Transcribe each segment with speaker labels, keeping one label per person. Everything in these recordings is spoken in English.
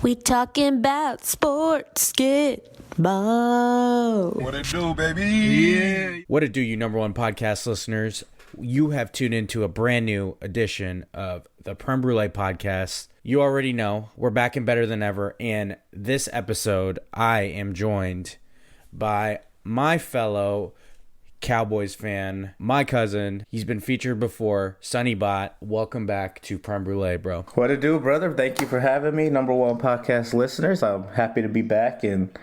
Speaker 1: We talking about sports, get ball.
Speaker 2: What it do, baby? Yeah.
Speaker 3: What it do, you number one podcast listeners? You have tuned into a brand new edition of the Prembruleepodcast. You already know we're back and better than ever. And this episode, I am joined by my fellow Cowboys fan, my cousin. He's been featured before, Sonny Bhatt. Welcome back to Prem Brulee, bro.
Speaker 4: What it do, brother? Thank you for having me, number one podcast listeners. I'm happy to be back and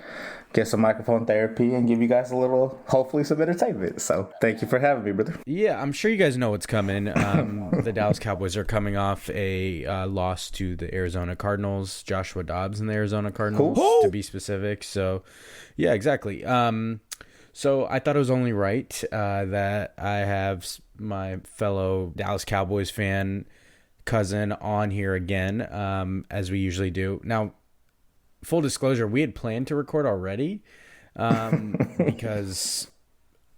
Speaker 4: get some microphone therapy and give you guys a little, hopefully some entertainment. So thank you for having me, brother.
Speaker 3: Yeah, I'm sure you guys know what's coming. The Dallas Cowboys are coming off a loss to the Arizona Cardinals. Joshua Dobbs and the Arizona Cardinals, to be specific. So, yeah, exactly. So I thought it was only right that I have my fellow Dallas Cowboys fan cousin on here again, as we usually do. Now, full disclosure, we had planned to record already because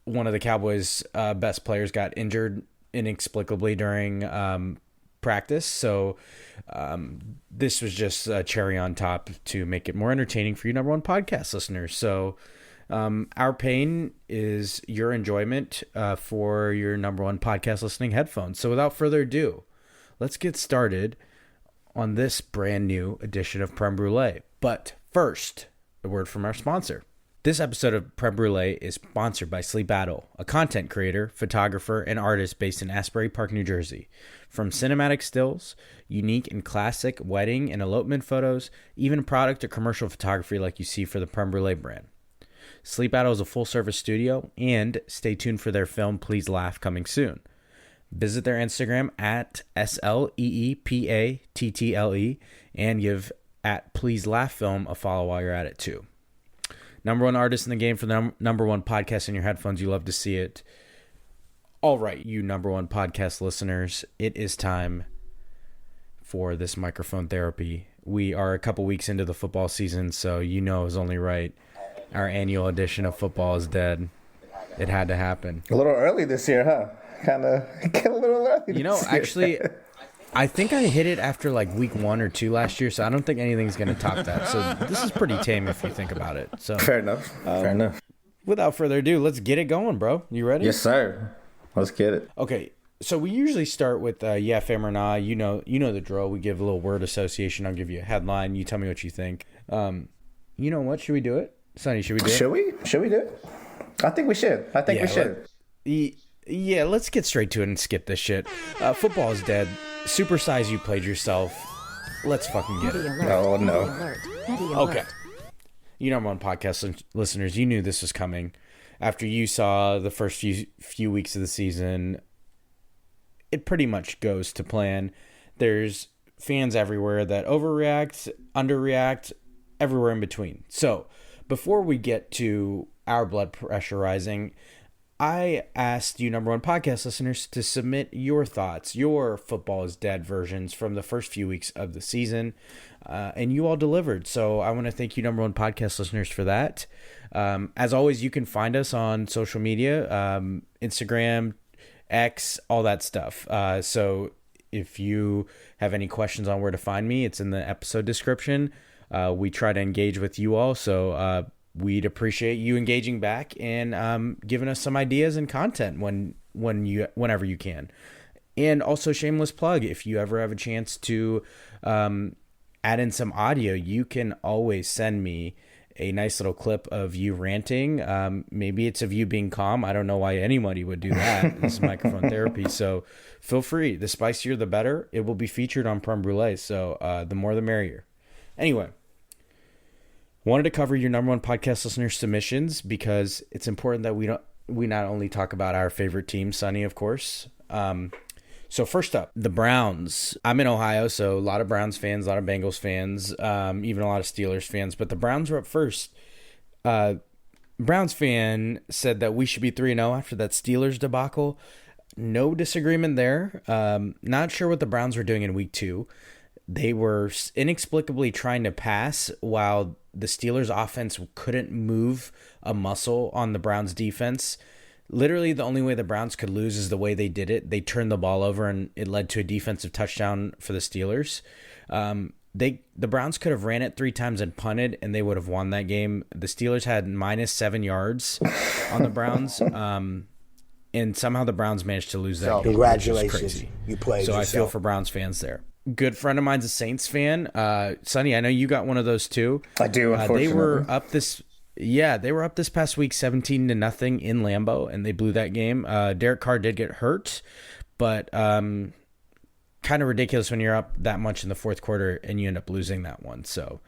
Speaker 3: one of the Cowboys' best players got injured inexplicably during practice. So this was just a cherry on top to make it more entertaining for you number one podcast listeners. So our pain is your enjoyment for your number one podcast listening headphones. So without further ado, let's get started on this brand new edition of Prem Brulee. But first, a word from our sponsor. This episode of Prem Brulee is sponsored by Sleep Battle, a content creator, photographer, and artist based in Asbury Park, New Jersey. From cinematic stills, unique and classic wedding and elopement photos, even product or commercial photography like you see for the Prem Brulee brand. Sleep Battle is a full-service studio, and stay tuned for their film Please Laugh coming soon. Visit their Instagram at SLEEPATTLE and give at Please Laugh Film a follow while you're at it too. Number one artist in the game for the number one podcast in your headphones. You love to see it. All right, you number one podcast listeners, it is time for this microphone therapy. We are a couple weeks into the football season, so you know it was only right. Our annual edition of Football is Dead. It had to happen.
Speaker 4: A little early this year, huh? Kind of a little early.
Speaker 3: You know, actually, I think I hit it after like week 1 or 2 last year, so I don't think anything's going to top that. So this is pretty tame if you think about it. So
Speaker 4: fair enough. Fair enough.
Speaker 3: Without further ado, let's get it going, bro. You ready?
Speaker 4: Yes, sir. Let's get it.
Speaker 3: Okay. So we usually start with yeah, fam or nah. You know the drill. We give a little word association. I'll give you a headline. You tell me what you think. You know what? Should we do it? Sonny, should we do it?
Speaker 4: Should we do it? I think we should. We should.
Speaker 3: Yeah, let's get straight to it and skip this shit. Football is dead. Supersize you played yourself. Let's fucking get it.
Speaker 4: Oh, no.
Speaker 3: Okay. You number one podcast listeners, you knew this was coming. After you saw the first few weeks of the season, it pretty much goes to plan. There's fans everywhere that overreact, underreact, everywhere in between. So, before we get to our blood pressure rising, I asked you number one podcast listeners to submit your thoughts, your football is dead versions from the first few weeks of the season, and you all delivered. So I want to thank you number one podcast listeners for that. As always, you can find us on social media, Instagram, X, all that stuff. So if you have any questions on where to find me, it's in the episode description. We try to engage with you all, so we'd appreciate you engaging back and giving us some ideas and content whenever you can. And also, shameless plug, if you ever have a chance to add in some audio, you can always send me a nice little clip of you ranting. Maybe it's of you being calm. I don't know why anybody would do that. This is microphone therapy, so feel free. The spicier, the better. It will be featured on Prem Brulee, so the more the merrier. Anyway, wanted to cover your number one podcast listener submissions because it's important that we not only talk about our favorite team, Sonny, of course. So first up, the Browns. I'm in Ohio, so a lot of Browns fans, a lot of Bengals fans, even a lot of Steelers fans, but the Browns were up first. Browns fan said that we should be 3-0 after that Steelers debacle. No disagreement there. Not sure what the Browns were doing in week 2. They were inexplicably trying to pass while the Steelers offense couldn't move a muscle on the Browns defense. Literally, the only way the Browns could lose is the way they did it. They turned the ball over, and it led to a defensive touchdown for the Steelers. the Browns could have ran it 3 times and punted, and they would have won that game. The Steelers had -7 yards on the Browns, and somehow the Browns managed to lose that game.
Speaker 5: Congratulations,
Speaker 3: which is crazy.
Speaker 5: you played
Speaker 3: So
Speaker 5: yourself.
Speaker 3: I feel for Browns fans there. Good friend of mine's a Saints fan. Sonny, I know you got one of those too.
Speaker 4: I do, unfortunately.
Speaker 3: They were up this past week 17-0 in Lambeau, and they blew that game. Derek Carr did get hurt, but kind of ridiculous when you're up that much in the fourth quarter and you end up losing that one. So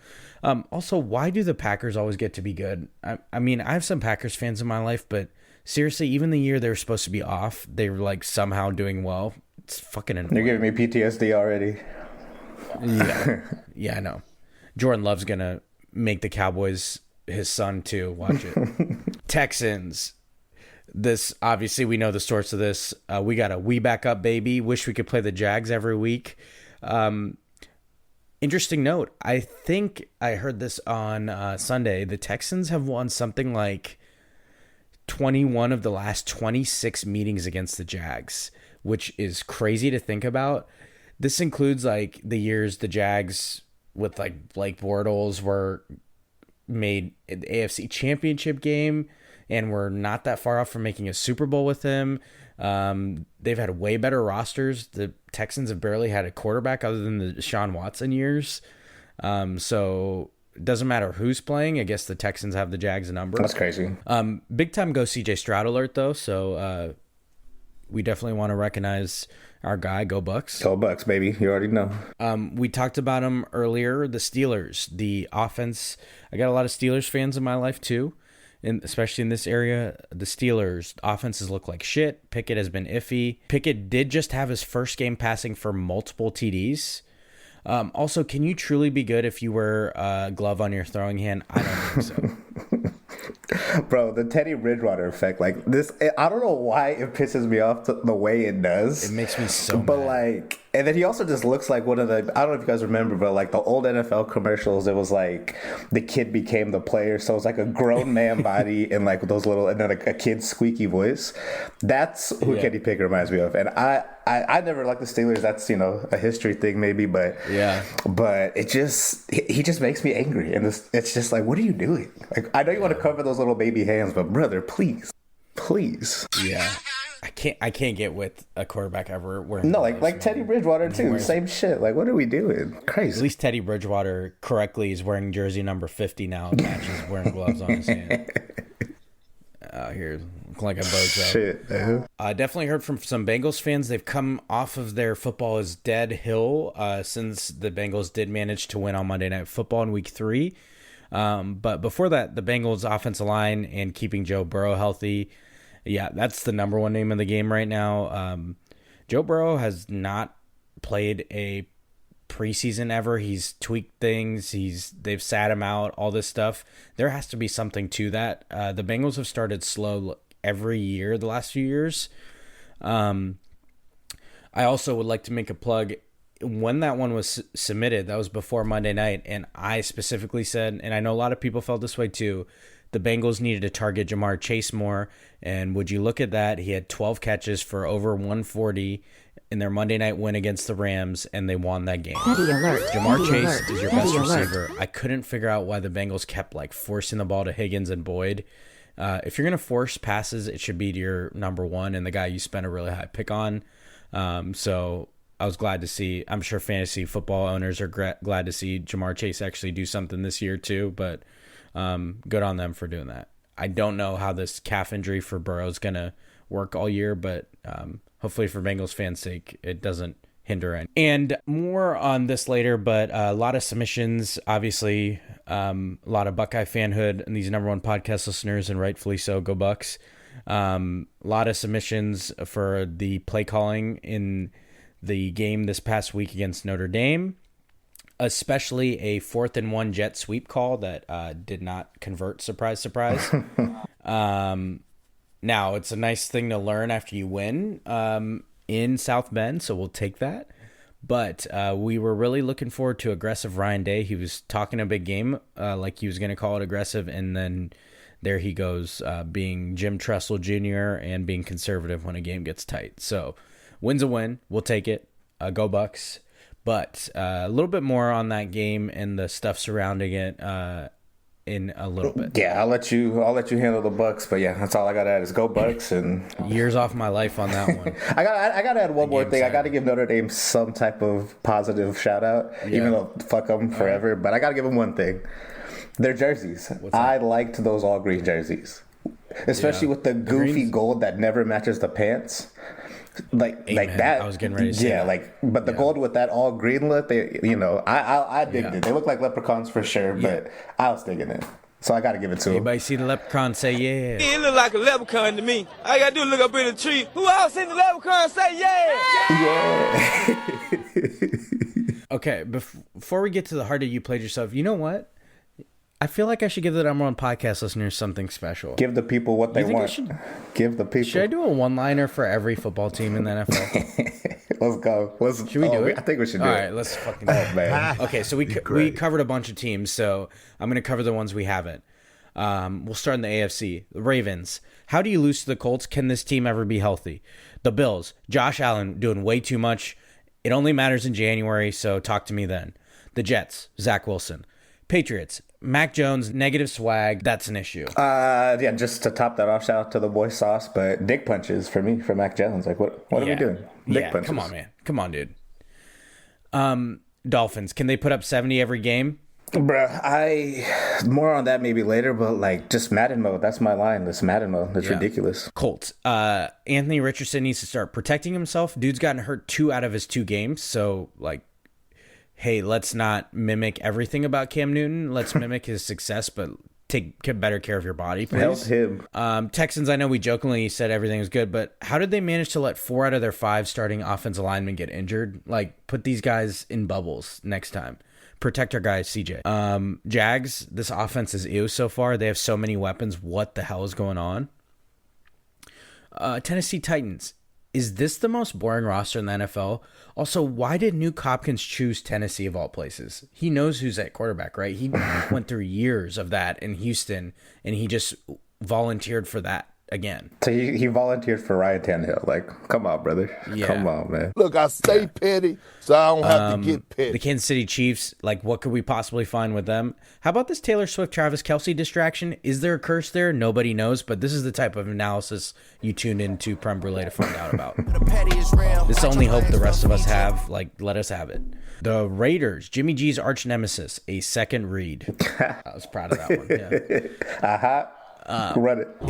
Speaker 3: also, why do the Packers always get to be good? I mean, I have some Packers fans in my life, but seriously, even the year they were supposed to be off, they were like somehow doing well. It's fucking annoying.
Speaker 4: You're giving me PTSD already.
Speaker 3: Yeah, I know. Jordan Love's going to make the Cowboys his son too. Watch it. Texans. This, obviously, we know the source of this. We got a we back up, baby. Wish we could play the Jags every week. Interesting note. I think I heard this on Sunday. The Texans have won something like 21 of the last 26 meetings against the Jags, which is crazy to think about. This includes like the years the Jags with like Blake Bortles were made the AFC Championship game and were not that far off from making a Super Bowl with him. They've had way better rosters. The Texans have barely had a quarterback other than the Deshaun Watson years. So it doesn't matter who's playing. I guess the Texans have the Jags number.
Speaker 4: That's crazy.
Speaker 3: Big time go CJ Stroud alert though. So we definitely want to recognize our guy. Go Bucks.
Speaker 4: Go Bucks, baby. You already know.
Speaker 3: We talked about him earlier. The Steelers, the offense. I got a lot of Steelers fans in my life too, and especially in this area. The Steelers offenses look like shit. Pickett has been iffy. Pickett did just have his first game passing for multiple TDs. Also, can you truly be good if you wear a glove on your throwing hand? I don't think so.
Speaker 4: Bro, the Teddy Bridgewater effect, like this, I don't know why it pisses me off the way it does.
Speaker 3: It makes me so
Speaker 4: But
Speaker 3: mad.
Speaker 4: like, and then he also just looks like one of the, I don't know if you guys remember, but like the old NFL commercials, it was like the kid became the player. So it's like a grown man body and like those little, and then a kid's squeaky voice. That's who Kenny Pickett reminds me of. And I never liked the Steelers. That's, you know, a history thing maybe, but it just, he just makes me angry. And it's just like, what are you doing? Like, I know you want to cover those little baby hands, but brother, please.
Speaker 3: Yeah. I can't get with a quarterback ever wearing
Speaker 4: No,
Speaker 3: gloves,
Speaker 4: like Teddy Bridgewater too. Same shit. Like, what are we doing? Crazy.
Speaker 3: At least Teddy Bridgewater correctly is wearing jersey number 50 now. It matches wearing gloves on his hand. Here, look like a bozo.
Speaker 4: Shit, man.
Speaker 3: I definitely heard from some Bengals fans. They've come off of their football is dead hill since the Bengals did manage to win on Monday Night Football in Week 3. But before that, the Bengals offensive line and keeping Joe Burrow healthy. Yeah, that's the number one name in the game right now. Joe Burrow has not played a preseason ever. He's tweaked things. They've sat him out, all this stuff. There has to be something to that. The Bengals have started slow every year the last few years. I also would like to make a plug. When that one was submitted, that was before Monday night, and I specifically said, and I know a lot of people felt this way too, the Bengals needed to target Jamar Chase more, and would you look at that? He had 12 catches for over 140 in their Monday night win against the Rams, and they won that game. Jamar Chase is your best receiver. I couldn't figure out why the Bengals kept like forcing the ball to Higgins and Boyd. If you're going to force passes, it should be to your number one and the guy you spent a really high pick on. So I was glad to see, I'm sure fantasy football owners are glad to see Jamar Chase actually do something this year too, but good on them for doing that. I don't know how this calf injury for Burrow is going to work all year, but hopefully for Bengals fans' sake, it doesn't hinder any. And more on this later, but a lot of submissions, obviously, a lot of Buckeye fanhood and these number one podcast listeners, and rightfully so, go Bucks. A lot of submissions for the play calling in the game this past week against Notre Dame, especially a 4th and 1 jet sweep call that did not convert. Surprise, surprise. Now, it's a nice thing to learn after you win in South Bend, so we'll take that. But we were really looking forward to aggressive Ryan Day. He was talking a big game, like he was going to call it aggressive, and then there he goes, being Jim Tressel Jr. and being conservative when a game gets tight. So, win's a win. We'll take it. Go Bucks. But a little bit more on that game and the stuff surrounding it in a little bit.
Speaker 4: Yeah, I'll let you handle the Bucks, but yeah, that's all I got to add is go Bucks. And
Speaker 3: Years off my life on that one.
Speaker 4: I got to add one more thing.
Speaker 3: Saturday.
Speaker 4: I got to give Notre Dame some type of positive shout out, even though fuck them forever. But I got to give them one thing: their jerseys. I liked those all green jerseys, especially with the goofy gold that never matches the pants. Like that.
Speaker 3: I was getting ready to say that.
Speaker 4: But the gold with that all green look, I digged it. They look like leprechauns for sure, but I was digging it. So I got to give it to them.
Speaker 3: Anybody see the leprechaun, say yeah.
Speaker 5: It look like a leprechaun to me. All you gotta do is look up in the tree. Who else seen the leprechaun say yeah?
Speaker 3: Okay, before we get to the heart of you played yourself, you know what? I feel like I should give the number one podcast listeners something special.
Speaker 4: Give the people what they want. Give the people.
Speaker 3: Should I do a one-liner for every football team in the NFL?
Speaker 4: Let's go.
Speaker 3: Should we do it?
Speaker 4: I think we should do it.
Speaker 3: All right, let's fucking do it.
Speaker 4: Man.
Speaker 3: Okay, so we covered a bunch of teams, so I'm going to cover the ones we haven't. We'll start in the AFC. The Ravens. How do you lose to the Colts? Can this team ever be healthy? The Bills. Josh Allen doing way too much. It only matters in January, so talk to me then. The Jets. Zach Wilson. Patriots. Mac Jones, negative swag. That's an issue.
Speaker 4: Yeah, just to top that off, shout out to the boy Sauce, but dick punches for me, for Mac Jones. Like, what are we doing? Dick punches.
Speaker 3: Come on, man. Come on, dude. Dolphins, can they put up 70 every game?
Speaker 4: Bruh, more on that maybe later, but like just Madden mode. That's my line. This Madden mode. That's ridiculous.
Speaker 3: Colts. Anthony Richardson needs to start protecting himself. Dude's gotten hurt 2 out of his 2 games, so like, hey, let's not mimic everything about Cam Newton. Let's mimic his success, but take better care of your body, please.
Speaker 4: Help him.
Speaker 3: Texans, I know we jokingly said everything was good, but how did they manage to let 4 out of their 5 starting offensive linemen get injured? Like, put these guys in bubbles next time. Protect our guys, CJ. Jags, this offense is ew so far. They have so many weapons. What the hell is going on? Tennessee Titans. Is this the most boring roster in the NFL? Also, why did Nuke Hopkins choose Tennessee of all places? He knows who's at quarterback, right? He went through years of that in Houston, and he just volunteered for that again.
Speaker 4: So he volunteered for Ryan Tannehill. Like, come on, brother.
Speaker 3: Yeah.
Speaker 4: Come on, man.
Speaker 2: Look, I stay petty, so I don't have to get petty.
Speaker 3: The Kansas City Chiefs, like, what could we possibly find with them? How about this Taylor Swift-Travis Kelce distraction? Is there a curse there? Nobody knows, but this is the type of analysis you tune into Prem Brulee to find out about. This is the only hope the rest of us have. Like, let us have it. The Raiders, Jimmy G's arch nemesis, a second read. I was proud of that one, yeah.
Speaker 4: Run it.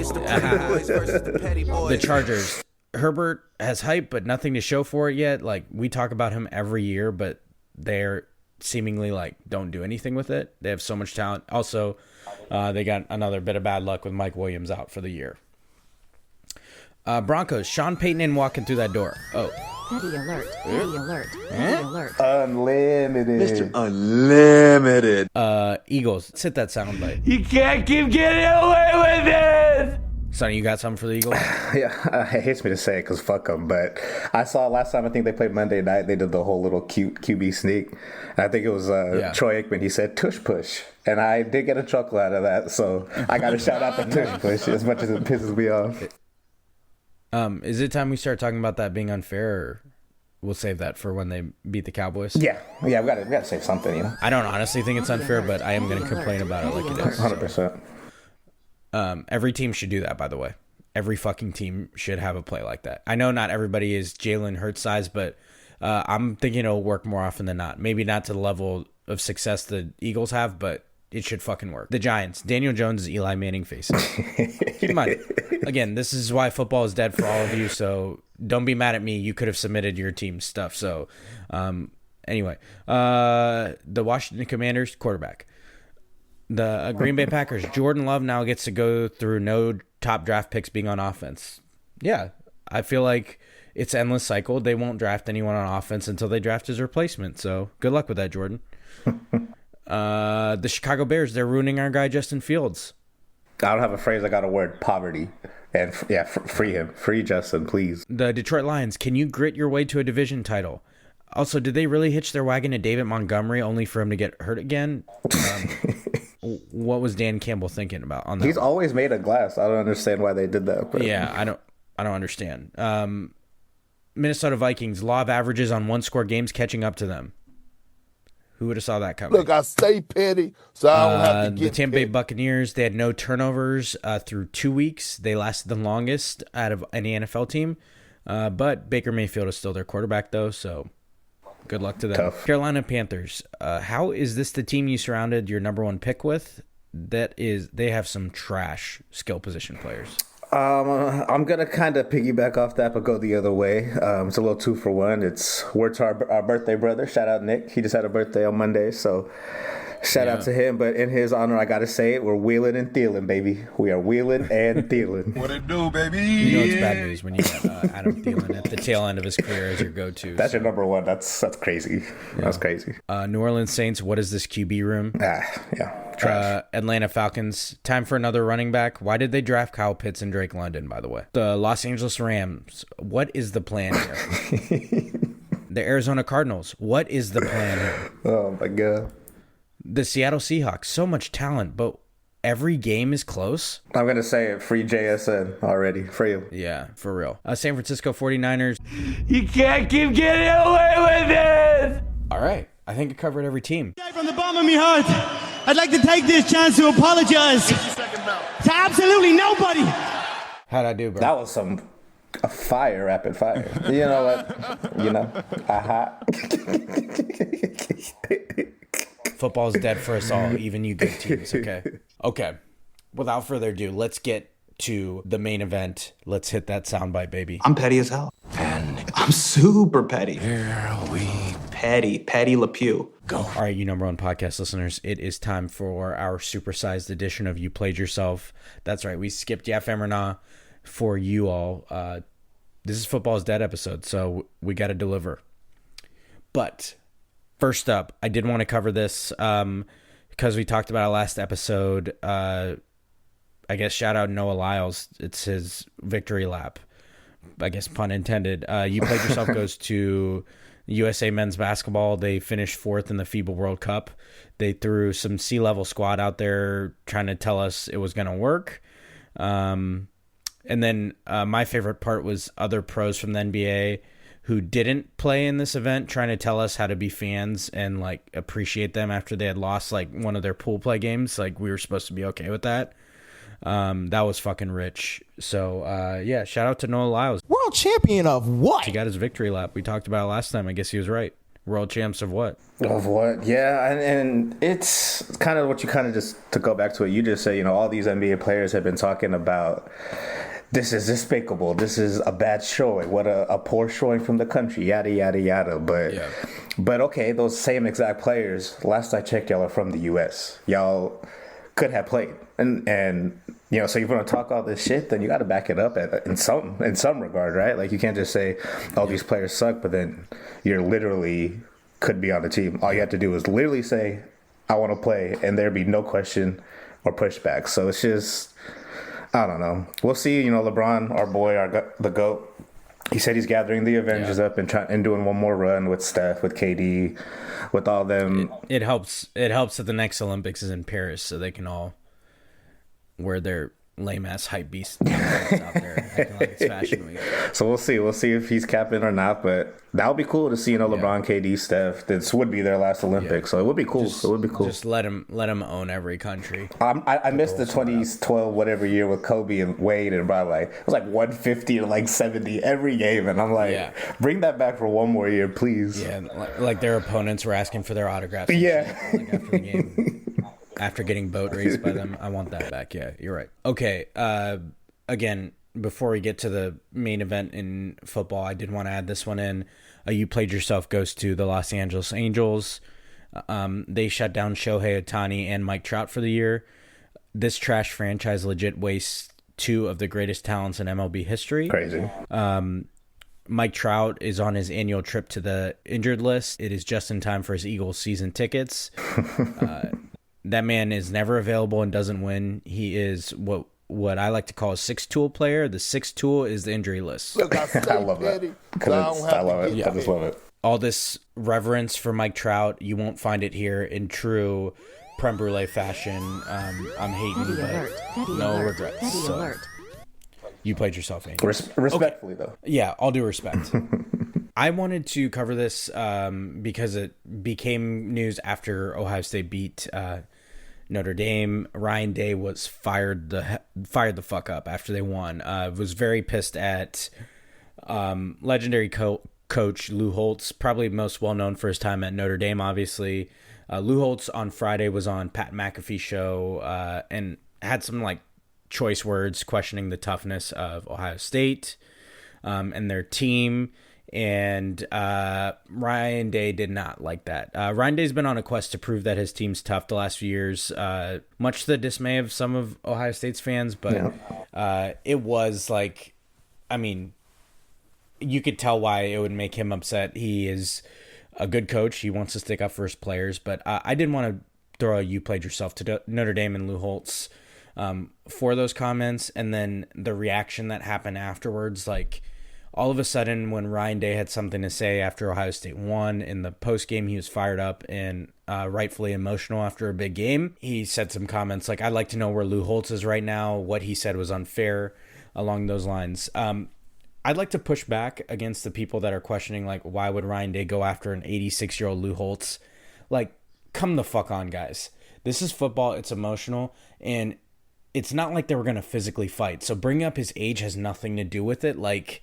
Speaker 3: The Chargers. Herbert has hype, but nothing to show for it yet. Like, we talk about him every year, but they're seemingly like don't do anything with it. They have so much talent. Also, they got another bit of bad luck with Mike Williams out for the year. Broncos. Sean Payton in walking through that door. Oh.
Speaker 1: Petty alert. Petty alert. Petty alert.
Speaker 4: Unlimited.
Speaker 2: Mr. Unlimited.
Speaker 3: Eagles. Sit that soundbite.
Speaker 5: You can't keep getting away with it.
Speaker 3: Sonny, you got something for the Eagles?
Speaker 4: Yeah, it hates me to say it because fuck them, but I saw last time I think they played Monday night, they did the whole little cute QB sneak. And I think it was Troy Aikman. He said tush push, and I did get a chuckle out of that, so I got to shout out the tush push as much as it pisses me off.
Speaker 3: Is it time we start talking about that being unfair, or we'll save that for when they beat the Cowboys?
Speaker 4: Yeah, we got to save something, you know.
Speaker 3: I don't honestly think it's unfair, but I am going to complain about it like it is.
Speaker 4: 100%.
Speaker 3: Every team should do that, by the way. Every fucking team should have a play like that. I know not everybody is Jalen Hurts size, but I'm thinking it'll work more often than not. Maybe not to the level of success the Eagles have, but it should fucking work. The Giants. Daniel Jones is Eli Manning faces. Keep in mind, again, this is why football is dead for all of you, so don't be mad at me. You could have submitted your team's stuff. So, anyway. The Washington Commanders, quarterback. The Green Bay Packers. Jordan Love now gets to go through no top draft picks being on offense. Yeah, I feel like it's an endless cycle. They won't draft anyone on offense until they draft his replacement. So good luck with that, Jordan. The Chicago Bears, they're ruining our guy Justin Fields.
Speaker 4: I don't have a phrase. I got a word: poverty. And free him. Free Justin, please.
Speaker 3: The Detroit Lions, can you grit your way to a division title? Also, did they really hitch their wagon to David Montgomery only for him to get hurt again? What was Dan Campbell thinking about on that?
Speaker 4: He's always made of glass. I don't understand why they did that. But.
Speaker 3: Yeah, I don't understand. Minnesota Vikings, law of averages on one-score games catching up to them. Who would have saw that coming?
Speaker 2: Look, I stay petty, so I don't have to get
Speaker 3: the Tampa Bay
Speaker 2: petty.
Speaker 3: Buccaneers, they had no turnovers through 2 weeks. They lasted the longest out of any NFL team. But Baker Mayfield is still their quarterback, though, so good luck to them.
Speaker 4: Tough.
Speaker 3: Carolina Panthers, how is this the team you surrounded your number one pick with? They have some trash skill position players.
Speaker 4: I'm gonna kind of piggyback off that, but go the other way. It's a little 2 for 1. It's word to our birthday brother. Shout out Nick. He just had a birthday on Monday, so shout out to him. But in his honor, I gotta say it: we're wheeling and dealing, baby. We are wheeling and dealing.
Speaker 2: What it do, baby?
Speaker 3: You know it's bad news when you got Adam Thielen at the tail end of his career as your go-to.
Speaker 4: That's your number one. That's crazy. Yeah. That's crazy.
Speaker 3: New Orleans Saints, what is this QB room?
Speaker 4: Yeah. Trash.
Speaker 3: Atlanta Falcons, time for another running back. Why did they draft Kyle Pitts and Drake London, by the way? The Los Angeles Rams, what is the plan here? The Arizona Cardinals, what is the plan here?
Speaker 4: Oh, my God.
Speaker 3: The Seattle Seahawks, so much talent, but every game is close.
Speaker 4: I'm going to say it. Free JSN already. Free him.
Speaker 3: Yeah, for real. San Francisco 49ers.
Speaker 5: You can't keep getting away with this.
Speaker 3: All right. I think it covered every team.
Speaker 6: From the bottom of my heart, I'd like to take this chance to apologize to absolutely nobody.
Speaker 3: How'd I do, bro?
Speaker 4: That was a fire, rapid fire. You know what? You know,
Speaker 3: Football's dead for us all, even you good teams, okay? Okay. Without further ado, let's get to the main event. Let's hit that soundbite, baby.
Speaker 7: I'm petty as hell. And I'm super petty. Here we Petty Le Pew. Go.
Speaker 3: All right, you number one podcast listeners, it is time for our supersized edition of You Played Yourself. That's right, we skipped Yeah Fam or Nah for you all. This is Football's Dead episode, so we got to deliver. But first up, I did want to cover this because we talked about it last episode. I guess shout out Noah Lyles. It's his victory lap. I guess pun intended. You Played Yourself goes to USA men's basketball. They finished 4th in the FIBA World Cup. They threw some C-level squad out there trying to tell us it was going to work. And then my favorite part was other pros from the NBA who didn't play in this event trying to tell us how to be fans and like appreciate them after they had lost like one of their pool play games. Like we were supposed to be okay with that. That was fucking rich. So, yeah, shout out to Noah Lyles.
Speaker 6: World champion of what?
Speaker 3: He got his victory lap. We talked about it last time. I guess he was right. World champs of what?
Speaker 4: Of what? Yeah, and it's kind of what you kind of just, to go back to what you just said, you know, all these NBA players have been talking about, this is despicable. This is a bad showing. What a poor showing from the country, yada, yada, yada. But okay, those same exact players, last I checked, y'all are from the U.S. Y'all could have played. And you know, so you want to talk all this shit, then you got to back it up in some regard, right? Like you can't just say, "Oh, these players suck," but then you're literally could be on the team. All you have to do is literally say, "I want to play," and there'd be no question or pushback. So it's just, I don't know. We'll see. You know, LeBron, our boy, the GOAT. He said he's gathering the Avengers up and doing one more run with Steph, with KD, with all them.
Speaker 3: It helps. It helps that the next Olympics is in Paris, so they can all wear their lame ass hype beast out there acting like it's Fashion Week.
Speaker 4: So we'll see. We'll see if he's capping or not. But that would be cool to see. You know, LeBron, KD, Steph. This would be their last Olympics, so it would be cool. It would be cool.
Speaker 3: Just let him own every country.
Speaker 4: I missed the 2012 whatever year with Kobe and Wade and Bhatt. Like it was like 150 to like 70 every game, and I'm like, bring that back for one more year, please.
Speaker 3: Yeah, like their opponents were asking for their autographs.
Speaker 4: Yeah,
Speaker 3: shit, like after the game. After getting boat raced by them. I want that back. Yeah, you're right. Okay. Again, before we get to the main event in football, I did want to add this one in. You Played Yourself goes to the Los Angeles Angels. They shut down Shohei Ohtani and Mike Trout for the year. This trash franchise legit wastes 2 of the greatest talents in MLB history.
Speaker 4: Crazy.
Speaker 3: Mike Trout is on his annual trip to the injured list. It is just in time for his Eagles season tickets. That man is never available and doesn't win. He is what I like to call a 6-tool player. The 6th tool is the injury list.
Speaker 2: Look, I
Speaker 4: love that.
Speaker 2: I
Speaker 4: love it. I just love it.
Speaker 3: All this reverence for Mike Trout, you won't find it here in true creme brulee fashion. I'm hating,
Speaker 1: Petty
Speaker 3: but
Speaker 1: alert. Petty
Speaker 3: no
Speaker 1: alert.
Speaker 3: regrets.
Speaker 1: Petty
Speaker 3: So
Speaker 1: alert.
Speaker 3: you played yourself, Angel.
Speaker 4: Respectfully, though.
Speaker 3: Yeah, all due respect. I wanted to cover this because it became news after Ohio State beat Notre Dame. Ryan Day was fired the fuck up after they won. Was very pissed at legendary coach Lou Holtz, probably most well known for his time at Notre Dame, obviously. Lou Holtz on Friday was on Pat McAfee's show and had some like choice words questioning the toughness of Ohio State and their team. And Ryan Day did not like that. Ryan Day's been on a quest to prove that his team's tough the last few years, much to the dismay of some of Ohio State's fans. But it was like, I mean, you could tell why it would make him upset. He is a good coach. He wants to stick up for his players. But I didn't want to throw a "you played yourself" to Notre Dame and Lou Holtz for those comments. And then the reaction that happened afterwards, like, all of a sudden, when Ryan Day had something to say after Ohio State won in the postgame, he was fired up and rightfully emotional after a big game. He said some comments like, "I'd like to know where Lou Holtz is right now. What he said was unfair," along those lines. I'd like to push back against the people that are questioning, like, why would Ryan Day go after an 86-year-old Lou Holtz? Like, come the fuck on, guys. This is football. It's emotional. And it's not like they were going to physically fight. So bringing up his age has nothing to do with it. Like,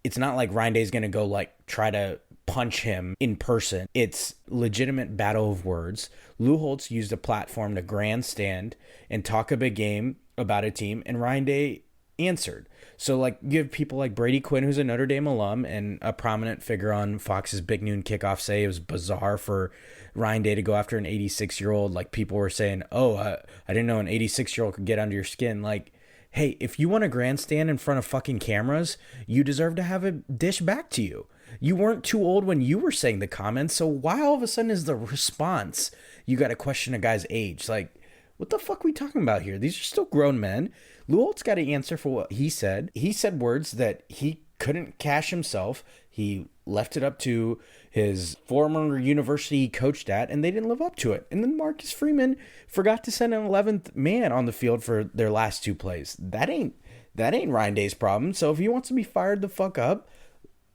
Speaker 3: it's not like Ryan Day's going to go, like, try to punch him in person. It's legitimate battle of words. Lou Holtz used a platform to grandstand and talk a big game about a team, and Ryan Day answered. So, like, you have people like Brady Quinn, who's a Notre Dame alum and a prominent figure on Fox's Big Noon Kickoff, say it was bizarre for Ryan Day to go after an 86-year-old. Like, people were saying, I didn't know an 86-year-old could get under your skin. Like, hey, if you want to grandstand in front of fucking cameras, you deserve to have a dish back to you. You weren't too old when you were saying the comments, so why all of a sudden is the response you got to question a guy's age? Like, what the fuck are we talking about here? These are still grown men. Lou Holtz got to answer for what he said. He said words that he couldn't cash himself. He left it up to his former university he coached at, and they didn't live up to it. And then Marcus Freeman forgot to send an 11th man on the field for their last two plays. That ain't Ryan Day's problem. So if he wants to be fired the fuck up,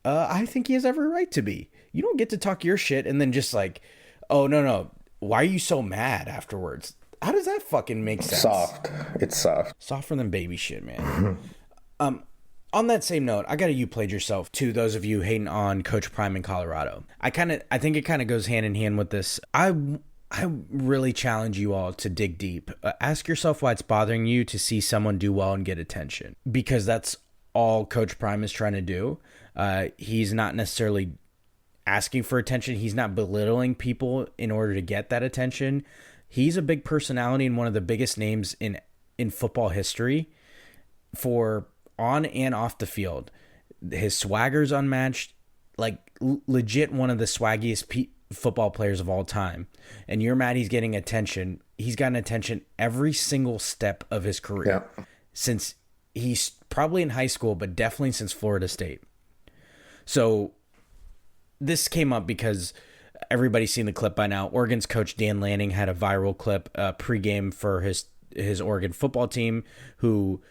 Speaker 3: I think he has every right to be. You don't get to talk your shit and then just like, oh, no, why are you so mad afterwards? How does that fucking make sense?
Speaker 4: Soft. It's soft.
Speaker 3: Softer than baby shit, man. On that same note, I got a "you played yourself" to those of you hating on Coach Prime in Colorado. I think it kind of goes hand in hand with this. I really challenge you all to dig deep. Ask yourself why it's bothering you to see someone do well and get attention, because that's all Coach Prime is trying to do. He's not necessarily asking for attention. He's not belittling people in order to get that attention. He's a big personality and one of the biggest names in football history for on and off the field. His swagger's unmatched, like legit one of the swaggiest football players of all time. And you're mad he's getting attention. He's gotten attention every single step of his career. Yeah. Since he's probably in high school, but definitely since Florida State. So this came up because everybody's seen the clip by now. Oregon's coach Dan Lanning had a viral clip pregame for his Oregon football team, who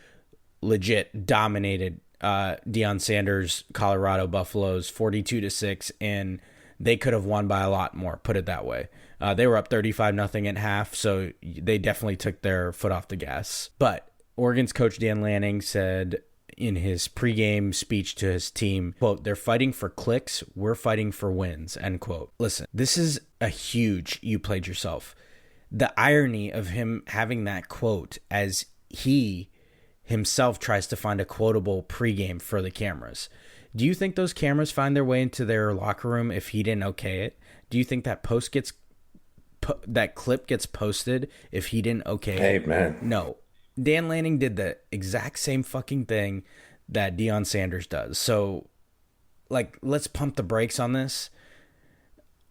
Speaker 3: legit dominated Deion Sanders' Colorado Buffaloes 42-6, and they could have won by a lot more, put it that way. They were up 35-0 at half, so they definitely took their foot off the gas. But Oregon's coach Dan Lanning said in his pregame speech to his team, quote, "They're fighting for clicks, we're fighting for wins," end quote. Listen, this is a huge "you played yourself." The irony of him having that quote as he himself tries to find a quotable pregame for the cameras. Do you think those cameras find their way into their locker room if he didn't okay it? Do you think that that clip gets posted if he didn't okay it?
Speaker 4: Hey, man.
Speaker 3: No. Dan Lanning did the exact same fucking thing that Deion Sanders does. So, like, let's pump the brakes on this.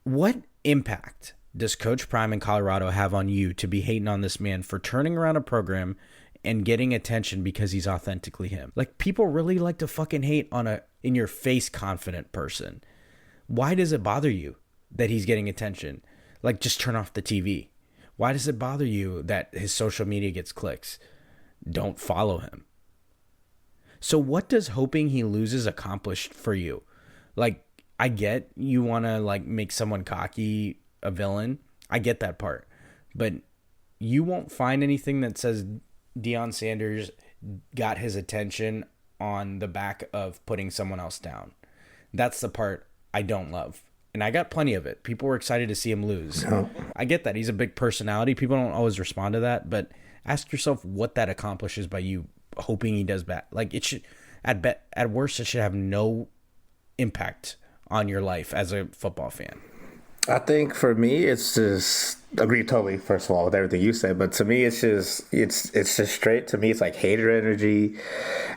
Speaker 3: What impact does Coach Prime in Colorado have on you to be hating on this man for turning around a program and getting attention because he's authentically him? Like, people really like to fucking hate on a in-your-face confident person. Why does it bother you that he's getting attention? Like, just turn off the TV. Why does it bother you that his social media gets clicks? Don't follow him. So what does hoping he loses accomplish for you? Like, I get you want to like make someone cocky a villain. I get that part. But you won't find anything that says Deion Sanders got his attention on the back of putting someone else down. That's the part I don't love. And I got plenty of it. People were excited to see him lose. No. I get that. He's a big personality. People don't always respond to that. But ask yourself what that accomplishes by you hoping he does bad. Like, it should, at worst, it should have no impact on your life as a football fan.
Speaker 4: I think for me, it's just agree totally. First of all, with everything you said, but to me, it's just straight. To me, it's like hater energy.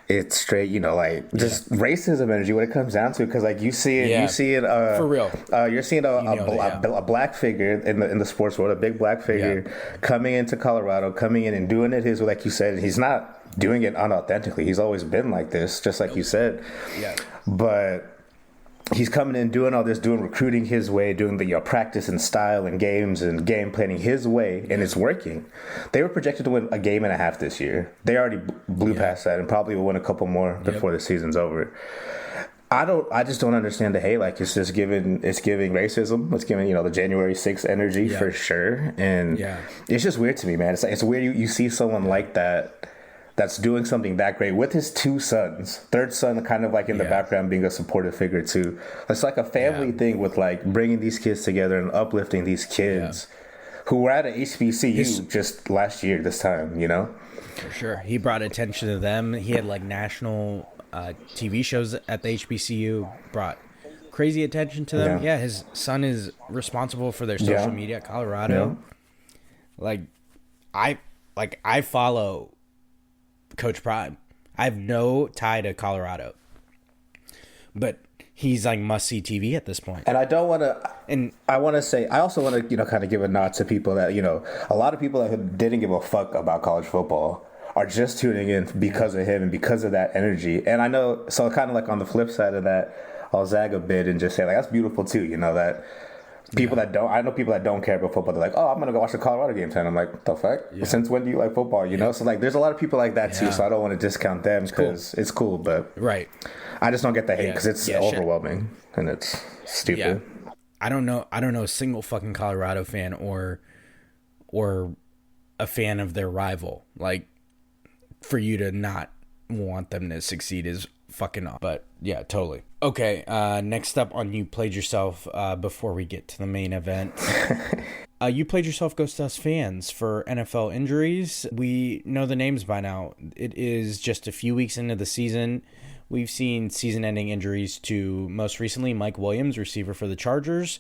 Speaker 4: It's straight, like just racism energy when it comes down to it. Because like you see it
Speaker 3: for real.
Speaker 4: You're seeing a black figure in the sports world, a big black figure coming into Colorado, coming in and doing it his way, like you said. He's not doing it unauthentically. He's always been like this, just like you said. Yeah, but he's coming in, doing all this, doing recruiting his way, doing the practice and style and games and game planning his way, and it's working. They were projected to win a game and a half this year. They already blew past that and probably will win a couple more before the season's over. I just don't understand the hate. Like, it's giving racism. It's giving, the January 6th energy for sure. And it's just weird to me, man. It's weird you see someone like that's doing something that great with his two sons. Third son kind of like in the background being a supportive figure too. It's like a family thing with like bringing these kids together and uplifting these kids who were at a HBCU just last year this time,
Speaker 3: For sure. He brought attention to them. He had like national TV shows at the HBCU, brought crazy attention to them. Yeah, his son is responsible for their social media at Colorado. I follow Coach Prime. I have no tie to Colorado, but he's like must-see TV at this point.
Speaker 4: And I don't want to. And I want to say, I also want to, kind of give a nod to people that, a lot of people that didn't give a fuck about college football are just tuning in because of him and because of that energy. And I know, so kind of like on the flip side of that, I'll zag a bit and just say like that's beautiful too. That. People that don't, I know people that don't care about football. They're like, oh, I'm gonna go watch the Colorado game tonight. I'm like, what the fuck? Yeah. Since when do you like football? So like, there's a lot of people like that too. So I don't want to discount them because it's cool, but I just don't get the hate because it's overwhelming and it's stupid.
Speaker 3: Yeah. I don't know a single fucking Colorado fan or a fan of their rival. Like, for you to not want them to succeed is fucking off. But yeah, totally. Okay, next up on You Played Yourself, before we get to the main event. You Played Yourself goes to us fans for NFL injuries. We know the names by now. It is just a few weeks into the season. We've seen season-ending injuries to, most recently, Mike Williams, receiver for the Chargers.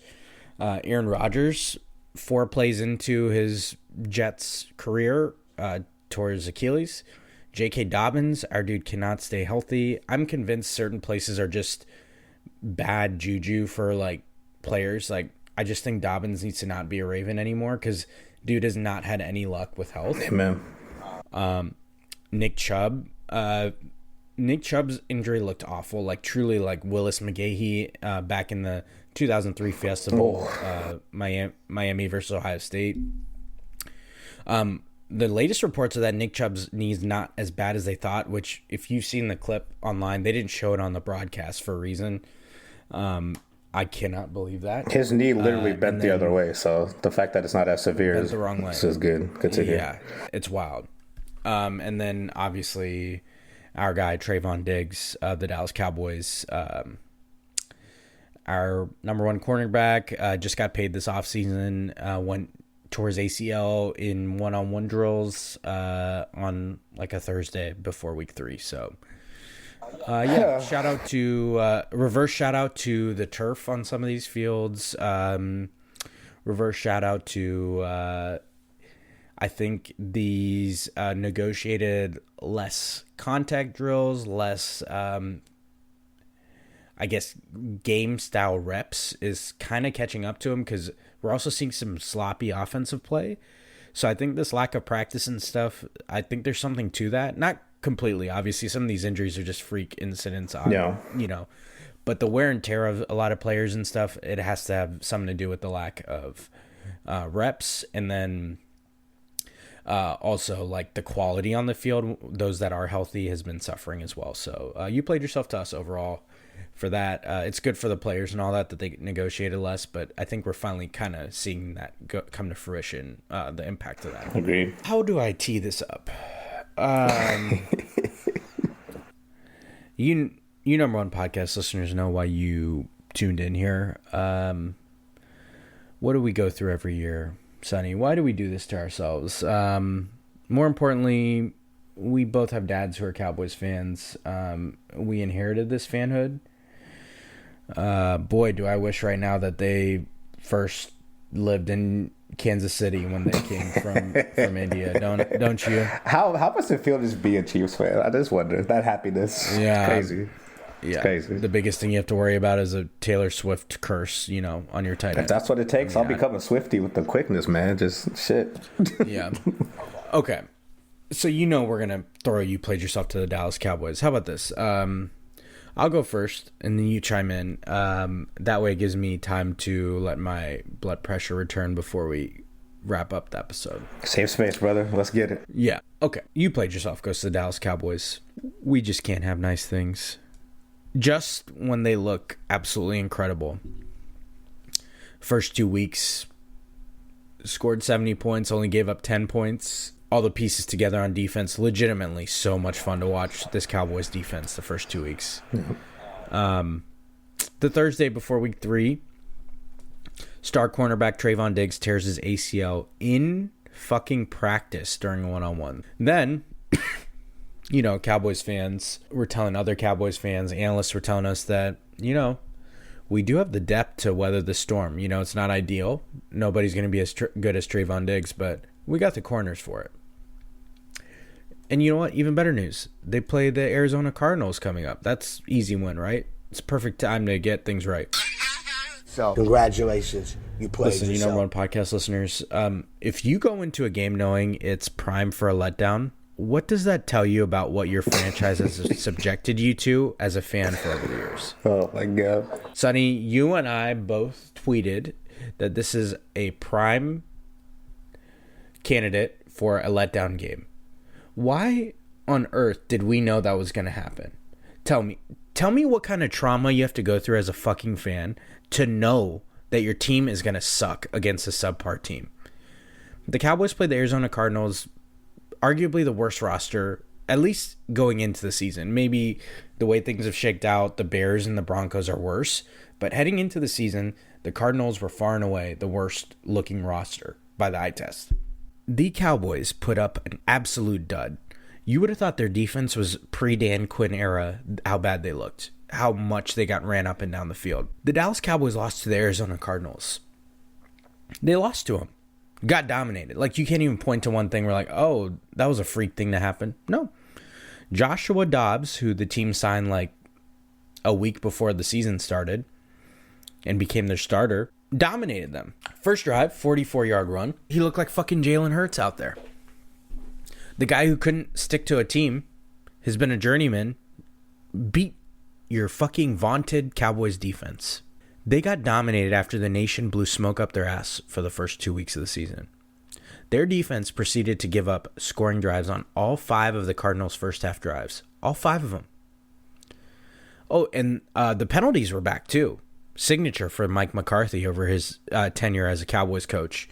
Speaker 3: Aaron Rodgers, 4 plays into his Jets career, tore his Achilles. J.K. Dobbins, our dude cannot stay healthy. I'm convinced certain places are just bad juju for, like, players. Like, I just think Dobbins needs to not be a Raven anymore because dude has not had any luck with health.
Speaker 4: Amen.
Speaker 3: Nick Chubb. Nick Chubb's injury looked awful. Like, truly like Willis McGahee back in the 2003 Fiesta Bowl, Miami versus Ohio State. The latest reports are that Nick Chubb's knee is not as bad as they thought, which if you've seen the clip online, they didn't show it on the broadcast for a reason. I cannot believe that.
Speaker 4: His knee literally bent the other way, so the fact that it's not as severe is the wrong way. This is good. Good to hear.
Speaker 3: Yeah, it's wild. And then obviously our guy Trayvon Diggs, the Dallas Cowboys, our number one cornerback, just got paid this offseason, went towards ACL in one-on-one drills on like a Thursday before week 3. So shout out to reverse shout out to the turf on some of these fields. Reverse shout out to I think these negotiated less contact drills, less I guess game style reps is kind of catching up to him because we're also seeing some sloppy offensive play. So I think this lack of practice and stuff, I think there's something to that. Not completely. Obviously, some of these injuries are just freak incidents on, but the wear and tear of a lot of players and stuff, it has to have something to do with the lack of reps. And then also like the quality on the field, those that are healthy has been suffering as well. So you played yourself to us overall. for that. It's good for the players and all that they negotiated less, but I think we're finally kind of seeing that come to fruition, the impact of that.
Speaker 4: Agreed.
Speaker 3: How do I tee this up? You number one podcast listeners know why you tuned in here. What do we go through every year, Sonny? Why do we do this to ourselves? More importantly, we both have dads who are Cowboys fans. We inherited this fanhood. Boy, do I wish right now that they first lived in Kansas City when they came from India. Don't you?
Speaker 4: How must it feel to just be a Chiefs fan? I just wonder. That happiness.
Speaker 3: Yeah.
Speaker 4: It's crazy.
Speaker 3: Yeah.
Speaker 4: It's crazy.
Speaker 3: The biggest thing you have to worry about is a Taylor Swift curse, on your tight end.
Speaker 4: If that's what it takes, I'll become a Swiftie with the quickness, man. Just shit.
Speaker 3: Yeah. Okay. So we're going to throw you played yourself to the Dallas Cowboys. How about this? I'll go first, and then you chime in. That way it gives me time to let my blood pressure return before we wrap up the episode.
Speaker 4: Save space, brother. Let's get it.
Speaker 3: Yeah. Okay. You played yourself. Goes to the Dallas Cowboys. We just can't have nice things. Just when they look absolutely incredible. First 2 weeks, scored 70 points, only gave up 10 points. All the pieces together on defense, legitimately so much fun to watch this Cowboys defense the first 2 weeks. The Thursday before week 3, star cornerback Trayvon Diggs tears his ACL in fucking practice during a one-on-one. Then, Cowboys fans were telling other Cowboys fans, analysts were telling us that, we do have the depth to weather the storm. It's not ideal. Nobody's going to be as good as Trayvon Diggs, but we got the corners for it. And you know what? Even better news. They play the Arizona Cardinals coming up. That's easy win, right? It's perfect time to get things right.
Speaker 8: So congratulations. You played
Speaker 3: Listen,
Speaker 8: yourself.
Speaker 3: number one podcast listeners, if you go into a game knowing it's prime for a letdown, what does that tell you about what your franchise has subjected you to as a fan for over the years?
Speaker 4: Oh, my God.
Speaker 3: Sonny, you and I both tweeted that this is a prime candidate for a letdown game. Why on earth did we know that was going to happen? Tell me what kind of trauma you have to go through as a fucking fan to know that your team is going to suck against a subpar team. The Cowboys played the Arizona Cardinals, arguably the worst roster, at least going into the season. Maybe the way things have shaked out, the Bears and the Broncos are worse. But heading into the season, the Cardinals were far and away the worst looking roster by the eye test. The Cowboys put up an absolute dud. You would have thought their defense was pre-Dan Quinn era, how bad they looked, how much they got ran up and down the field. The Dallas Cowboys lost to the Arizona Cardinals. They lost to them. Got dominated. Like, you can't even point to one thing where like, oh, that was a freak thing to happen. No. Joshua Dobbs, who the team signed like a week before the season started and became their starter, dominated them. First drive, 44-yard run. He looked like fucking Jalen Hurts out there. The guy who couldn't stick to a team, has been a journeyman, beat your fucking vaunted Cowboys defense. They got dominated after the nation blew smoke up their ass for the first 2 weeks of the season. Their defense proceeded to give up scoring drives on all 5 of the Cardinals' first half drives. All 5 of them. Oh, and the penalties were back too. Signature for Mike McCarthy over his tenure as a Cowboys coach.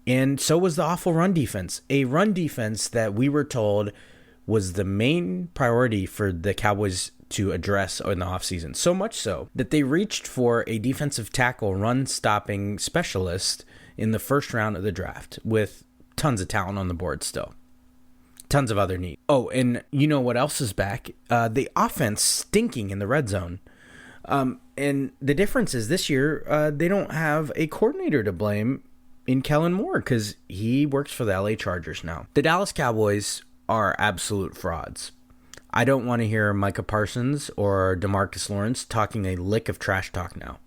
Speaker 3: And so was the awful run defense. A run defense that we were told was the main priority for the Cowboys to address in the offseason. So much so that they reached for a defensive tackle run-stopping specialist in the first round of the draft with tons of talent on the board still. Tons of other needs. Oh, and you know what else is back? The offense stinking in the red zone. And the difference is this year, they don't have a coordinator to blame in Kellen Moore because he works for the LA Chargers now. The Dallas Cowboys are absolute frauds. I don't want to hear Micah Parsons or DeMarcus Lawrence talking a lick of trash talk now.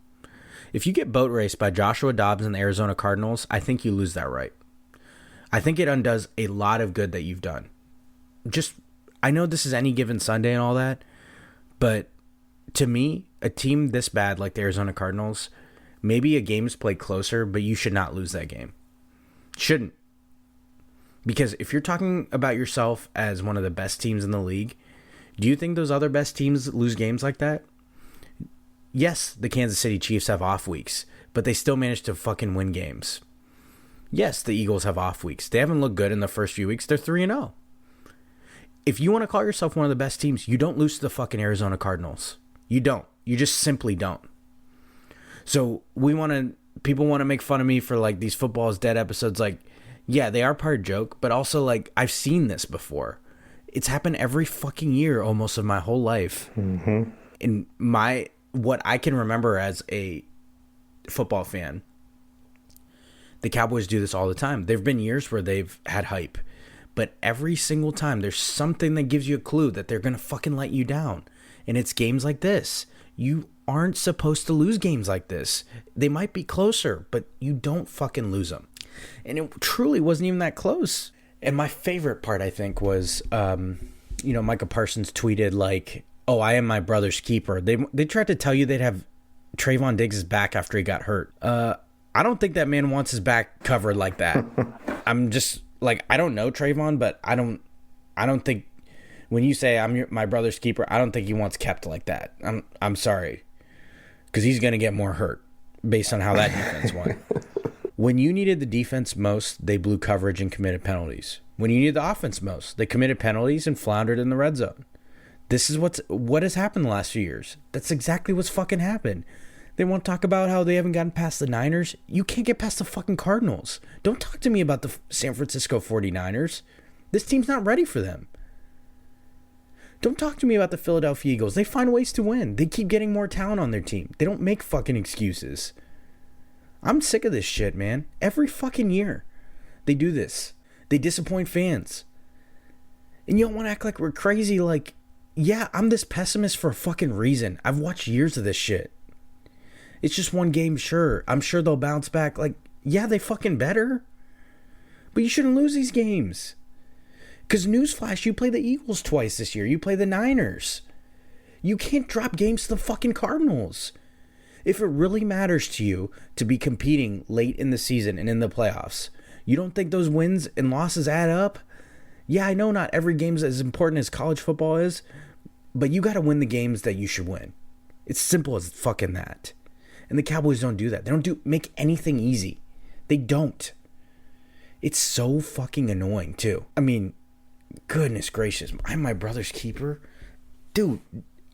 Speaker 3: If you get boat raced by Joshua Dobbs and the Arizona Cardinals, I think you lose that right. I think it undoes a lot of good that you've done. I know this is any given Sunday and all that, but to me, a team this bad like the Arizona Cardinals, maybe a game's played closer, but you should not lose that game. Shouldn't. Because if you're talking about yourself as one of the best teams in the league, Do you think those other best teams lose games like that? Yes, the Kansas City Chiefs have off weeks, but they still manage to fucking win games. Yes, the Eagles have off weeks. They haven't looked good in the first few weeks. They're 3-0. If you want to call yourself one of the best teams, you don't lose to the fucking Arizona Cardinals. You don't. You just simply don't. So people want to make fun of me for like these football is dead episodes. Like, yeah, they are part joke, but also like I've seen this before. It's happened every fucking year almost of my whole life. Mm-hmm. In what I can remember as a football fan, the Cowboys do this all the time. There have been years where they've had hype, but every single time there's something that gives you a clue that they're going to fucking let you down. And it's games like this. You aren't supposed to lose games like this. They might be closer, but you don't fucking lose them. And it truly wasn't even that close. And my favorite part, I think, was, Micah Parsons tweeted like, "Oh, I am my brother's keeper." They tried to tell you they'd have Trayvon Diggs' back after he got hurt. I don't think that man wants his back covered like that. I'm just like, I don't know Trayvon, but I don't think when you say my brother's keeper, I don't think he wants kept like that. I'm sorry, because he's gonna get more hurt based on how that defense went. When you needed the defense most, they blew coverage and committed penalties. When you needed the offense most, they committed penalties and floundered in the red zone. This is what has happened the last few years. That's exactly what's fucking happened. They want to talk about how they haven't gotten past the Niners. You can't get past the fucking Cardinals. Don't talk to me about the San Francisco 49ers. This team's not ready for them. Don't talk to me about the Philadelphia Eagles. They find ways to win. They keep getting more talent on their team. They don't make fucking excuses. I'm sick of this shit, man. Every fucking year they do this. They disappoint fans. And you don't want to act like we're crazy. Like, yeah, I'm this pessimist for a fucking reason. I've watched years of this shit. It's just one game, sure. I'm sure they'll bounce back. Like, yeah, they fucking better. But you shouldn't lose these games. Because newsflash, you play the Eagles twice this year. You play the Niners. You can't drop games to the fucking Cardinals. If it really matters to you to be competing late in the season and in the playoffs, you don't think those wins and losses add up? Yeah, I know not every game's as important as college football is, but you got to win the games that you should win. It's simple as fucking that. And the Cowboys don't do that. They don't make anything easy. They don't. It's so fucking annoying, too. I mean, goodness gracious. I'm my brother's keeper? Dude,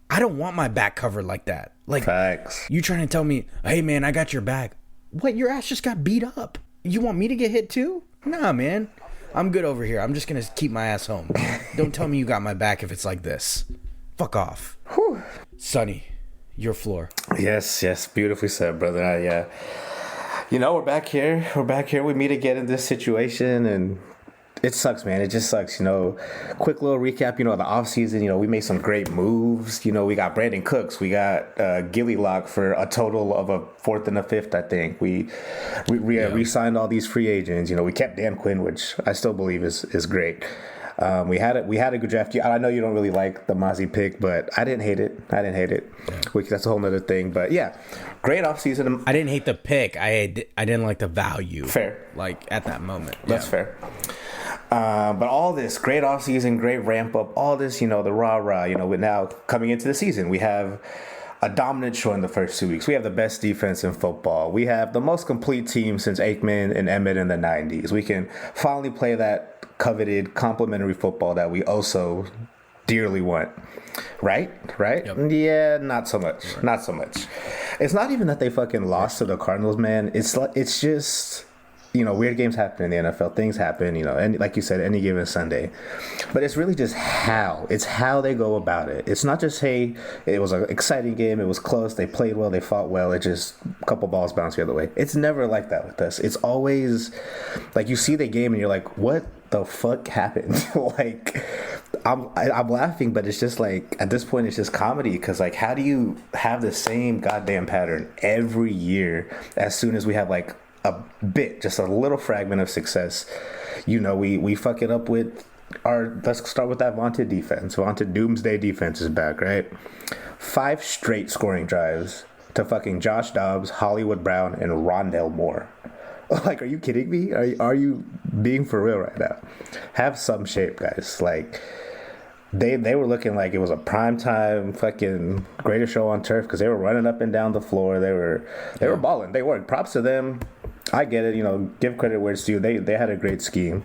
Speaker 3: I don't want my back covered like that. Like,
Speaker 4: facts.
Speaker 3: You trying to tell me, hey, man, I got your back. What? Your ass just got beat up. You want me to get hit, too? Nah, man. I'm good over here. I'm just going to keep my ass home. Don't tell me you got my back if it's like this. Fuck off. Whew. Sonny, your floor.
Speaker 4: Yes. Beautifully said, brother. Yeah. We're back here. We meet again in this situation, and it sucks, man. It just sucks. Quick little recap. The offseason, we made some great moves. We got Brandon Cooks. We got Gilly Lock for a total of a fourth and a fifth, I think. We re-signed all these free agents. We kept Dan Quinn, which I still believe is great. We had a good draft. I know you don't really like the Mozzie pick, but I didn't hate it. Which that's a whole nother thing. But yeah, great offseason.
Speaker 3: I didn't hate the pick. I didn't like the value.
Speaker 4: Fair.
Speaker 3: Like at that moment.
Speaker 4: That's fair. But all this great offseason, great ramp up, all this, the rah-rah, we're now coming into the season. We have a dominant show in the first 2 weeks. We have the best defense in football. We have the most complete team since Aikman and Emmett in the 90s. We can finally play that coveted complimentary football that we also dearly want. Right? Yep. Yeah, not so much. Right. Not so much. It's not even that they fucking lost to the Cardinals, man. It's just... weird games happen in the NFL. Things happen, and like you said, any given Sunday. But it's really just how. It's how they go about it. It's not just, hey, it was an exciting game. It was close. They played well. They fought well. It just, a couple balls bounced the other way. It's never like that with us. It's always, like, you see the game and you're like, what the fuck happened? Like, I'm laughing, but it's just like, at this point, it's just comedy. Because, like, how do you have the same goddamn pattern every year as soon as we have, like, a bit, just a little fragment of success? We fuck it up with let's start with that vaunted defense. Vaunted doomsday defense is back, right? 5 straight scoring drives to fucking Josh Dobbs, Hollywood Brown, and Rondell Moore. Like, are you kidding me? Are you being for real right now? Have some shape, guys. Like, they were looking like it was a primetime fucking greatest show on turf because they were running up and down the floor. They were balling. They worked. Props to them. I get it. Give credit where it's due. They had a great scheme.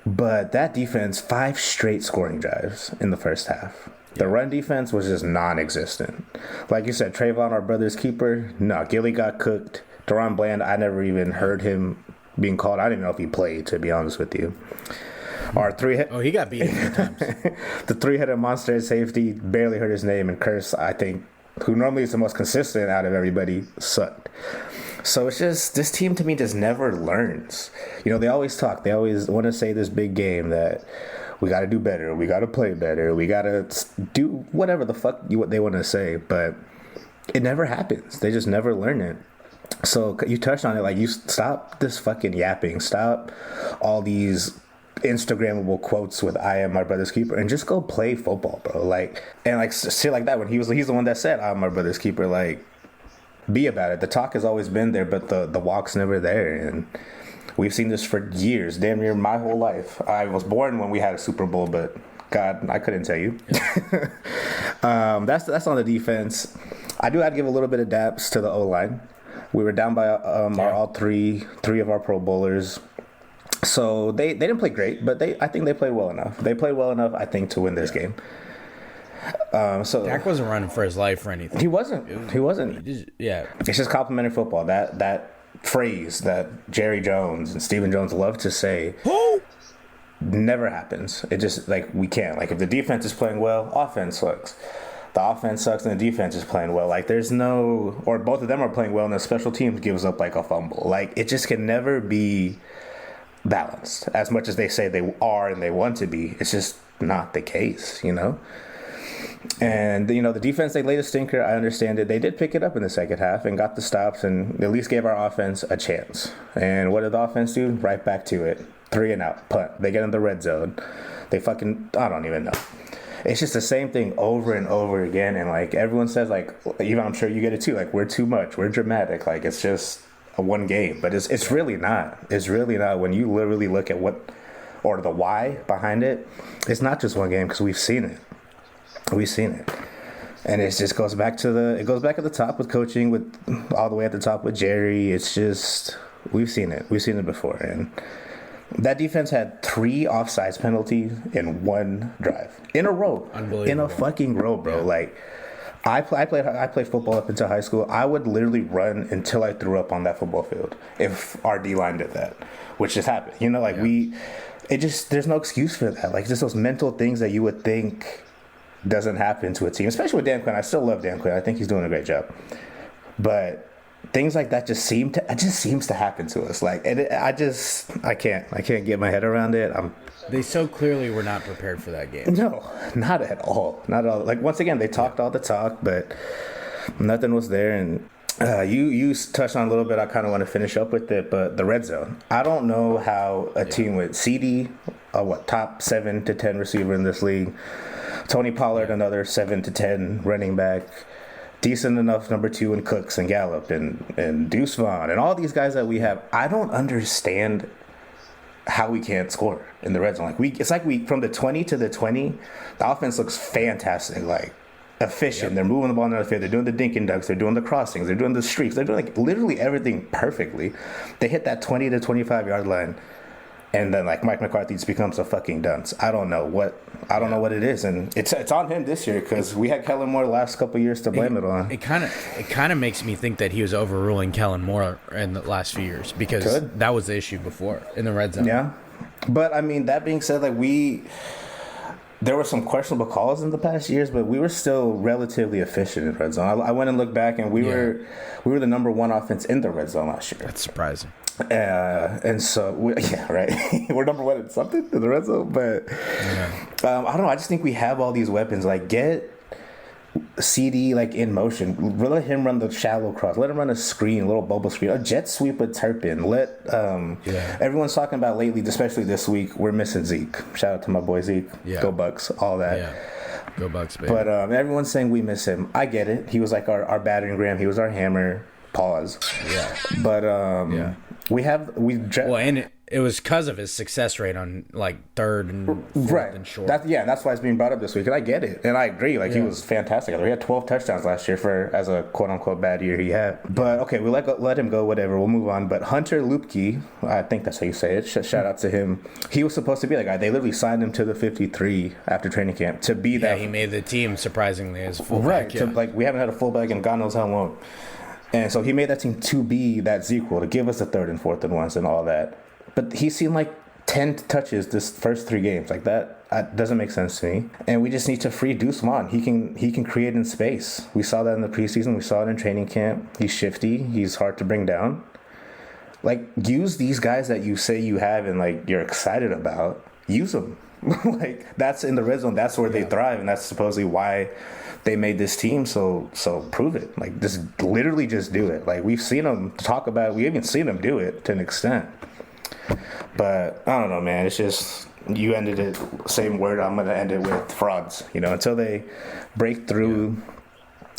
Speaker 4: But that defense, 5 straight scoring drives in the first half. The run defense was just non-existent. Like you said, Trayvon, our brother's keeper, no. Gilly got cooked. Deron Bland, I never even heard him being called. I didn't even know if he played, to be honest with you. Our
Speaker 3: he got beat a few times.
Speaker 4: The 3-headed monster at safety, barely heard his name, and Curse, I think, who normally is the most consistent out of everybody, sucked. So it's just, this team to me just never learns. They always talk. They always want to say this big game that we got to do better. We got to play better. We got to do whatever the fuck what they want to say. But it never happens. They just never learn it. So you touched on it. Like, you stop this fucking yapping. Stop all these Instagrammable quotes with "I am my brother's keeper" and just go play football, bro. Like, and like shit like that. When he's the one that said "I'm my brother's keeper," like, be about it. The talk has always been there, but the walk's never there. And we've seen this for years, damn near my whole life. I was born when we had a Super Bowl, but God, I couldn't tell you. That's on the defense. I do have to give a little bit of daps to the O-line. We were down by all three of our Pro Bowlers. So they didn't play great, but I think they played well enough. They played well enough, I think, to win this game. So
Speaker 3: Dak wasn't running for his life or anything.
Speaker 4: He wasn't. It's just complimentary football. That phrase that Jerry Jones and Stephen Jones love to say never happens. It just, like, we can't. Like, if the defense is playing well, offense sucks. The offense sucks and the defense is playing well. Like, there's no, or both of them are playing well and the special teams gives up like a fumble. Like, it just can never be balanced as much as they say they are and they want to be. It's just not the case, And, the defense, they laid a stinker. I understand it. They did pick it up in the second half and got the stops and at least gave our offense a chance. And what did the offense do? Right back to it. 3 and out. Punt. They get in the red zone. They fucking, I don't even know. It's just the same thing over and over again. And, like, everyone says, like, even I'm sure you get it too, like, we're too much. We're dramatic. Like, it's just a one game. But it's really not. It's really not. When you literally look at what, or the why behind it, it's not just one game because we've seen it. We've seen it. And it just goes back to at the top with coaching, with all the way at the top with Jerry. It's just, we've seen it. We've seen it before. And that defense had 3 offsides penalties in 1 drive. In a row.
Speaker 3: Unbelievable.
Speaker 4: In a fucking row, bro. Yeah. Like, I played football up until high school. I would literally run until I threw up on that football field if our D-line did that, which just happened. There's no excuse for that. Like, just those mental things that you would think doesn't happen to a team, especially with Dan Quinn. I still love Dan Quinn. I think he's doing a great job. But things like that just seems to happen to us. Like, and I can't get my head around it.
Speaker 3: They so clearly were not prepared for that game.
Speaker 4: No, not at all. Not at all. Like, once again, they talked all the talk, but nothing was there. And you touched on a little bit. I kind of want to finish up with it, but the red zone. I don't know how a team with CD, top 7 to 10 receiver in this league, Tony Pollard, another 7 to 10 running back, decent enough number 2 in Cooks and Gallup and Deuce Vaughn and all these guys that we have. I don't understand how we can't score in the red zone. It's like we from the 20 to the 20, the offense looks fantastic, like efficient. Yep. They're moving the ball in the field. They're doing the dink and dunks. They're doing the crossings. They're doing the streaks. They're doing, like, literally everything perfectly. They hit that 20 to 25 yard line. And then, like, Mike McCarthy just becomes a fucking dunce. I don't know what it is, and it's on him this year because we had Kellen Moore the last couple of years to blame it on.
Speaker 3: It kind of makes me think that he was overruling Kellen Moore in the last few years because that was the issue before in the red zone. Yeah,
Speaker 4: but I mean, that being said, like, there were some questionable calls in the past years, but we were still relatively efficient in red zone. I went and looked back, and we were the number 1 offense in the red zone last year.
Speaker 3: That's surprising.
Speaker 4: And so, right. We're number 1 in something in the red zone, but I don't know. I just think we have all these weapons. Like, get CD, like, in motion. Let him run the shallow cross. Let him run a screen, a little bubble screen, a jet sweep with Turpin. Everyone's talking about lately, especially this week, we're missing Zeke. Shout out to my boy Zeke. Yeah. Go Bucks, all that. Yeah.
Speaker 3: Go Bucks, baby.
Speaker 4: But everyone's saying we miss him. I get it. He was like our battering ram. He was our hammer. Pause.
Speaker 3: Yeah.
Speaker 4: But
Speaker 3: it was because of his success rate on like third and fourth and short.
Speaker 4: That's why it's being brought up this week, and I get it, and I agree. Like he was fantastic. He had 12 touchdowns last year as a quote unquote bad year he had. But okay, we let him go. Whatever, we'll move on. But Hunter Lupke, I think that's how you say it. Shout out to him. He was supposed to be that guy. They literally signed him to the 53 after training camp to be that.
Speaker 3: Yeah, he made the team surprisingly as a fullback.
Speaker 4: Right. Yeah. Like we haven't had a fullback in God knows how long. And so he made that team to be that sequel, to give us the third and fourth and ones and all that. But he's seen like 10 touches this first 3 games. Like that doesn't make sense to me. And we just need to free Deuce Vaughn. He can create in space. We saw that in the preseason. We saw it in training camp. He's shifty. He's hard to bring down. Like, use these guys that you say you have and like you're excited about. Use them. Like, that's in the red zone. That's where they thrive, and that's supposedly why they made this team. So prove it. Like, just literally just do it. Like, we've seen them talk about it. We haven't seen them do it to an extent. But I don't know, man. It's just, you ended it same word. I'm gonna end it with frauds. Until they break through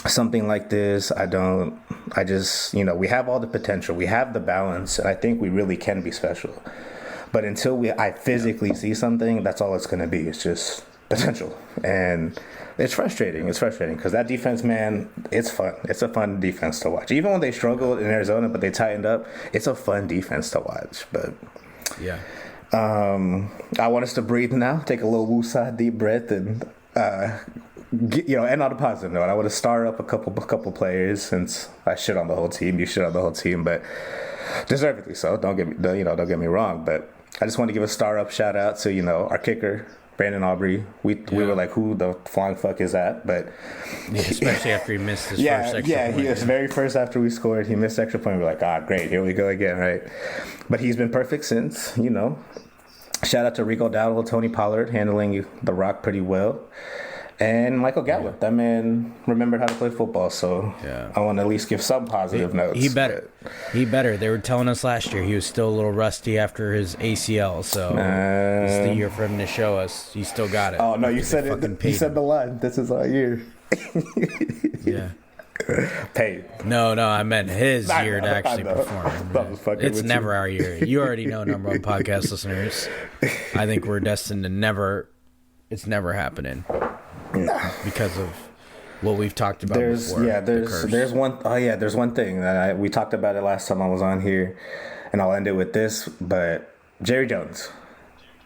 Speaker 4: something like this, we have all the potential. We have the balance, and I think we really can be special. But until I physically see something, that's all it's going to be. It's just potential. And it's frustrating. It's frustrating because that defense, man, it's fun. It's a fun defense to watch. Even when they struggled in Arizona, but they tightened up, it's a fun defense to watch. But
Speaker 3: yeah.
Speaker 4: I want us to breathe now, take a little woosah, deep breath, and end on a positive note. I want to star up a couple players, since I shit on the whole team. You shit on the whole team, but deservedly so. Don't get me wrong. But I just want to give a star up shout out to our kicker, Brandon Aubrey. We were like, who the flying fuck is that? But
Speaker 3: especially after he missed his first extra point.
Speaker 4: He was very first after we scored. He missed extra point. We're like, great, here we go again, right? But he's been perfect since. Shout out to Rico Dowdle, Tony Pollard handling the rock pretty well. And Michael Gallup, that man remembered how to play football, so I want to at least give some positive notes.
Speaker 3: He better. They were telling us last year he was still a little rusty after his ACL, so it's the year for him to show us he still got it.
Speaker 4: Oh, no, you said it. You said the line. This is our year.
Speaker 3: Yeah.
Speaker 4: Paid.
Speaker 3: No, I meant his year to actually perform. It's never our year. You already know, number one podcast listeners. I think we're destined to never. It's never happening. Because of what we've talked about before.
Speaker 4: There's one thing that we talked about it last time I was on here, and I'll end it with this. But Jerry Jones,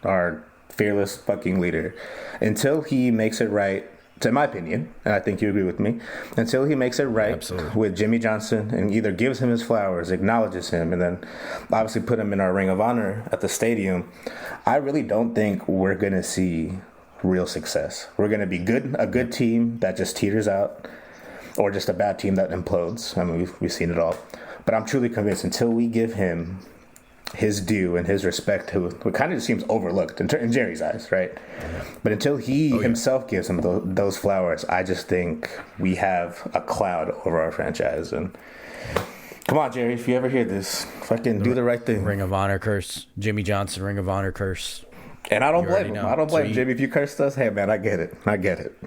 Speaker 4: our fearless fucking leader, until he makes it right, in my opinion, and I think you agree with me, until he makes it right with Jimmy Johnson and either gives him his flowers, acknowledges him, and then obviously put him in our Ring of Honor at the stadium, I really don't think we're going to see real success. We're going to be a good team that just teeters out, or just a bad team that implodes. I mean, we've seen it all. But I'm truly convinced until we give him his due and his respect, who kind of just seems overlooked in Jerry's eyes, right? But until he himself gives him those flowers, I just think we have a cloud over our franchise. And come on, Jerry, if you ever hear this, fucking do the right thing.
Speaker 3: Ring of Honor curse. Jimmy Johnson, Ring of Honor curse.
Speaker 4: And I don't blame him. I don't blame Jimmy if you cursed us. Hey, man, I get it.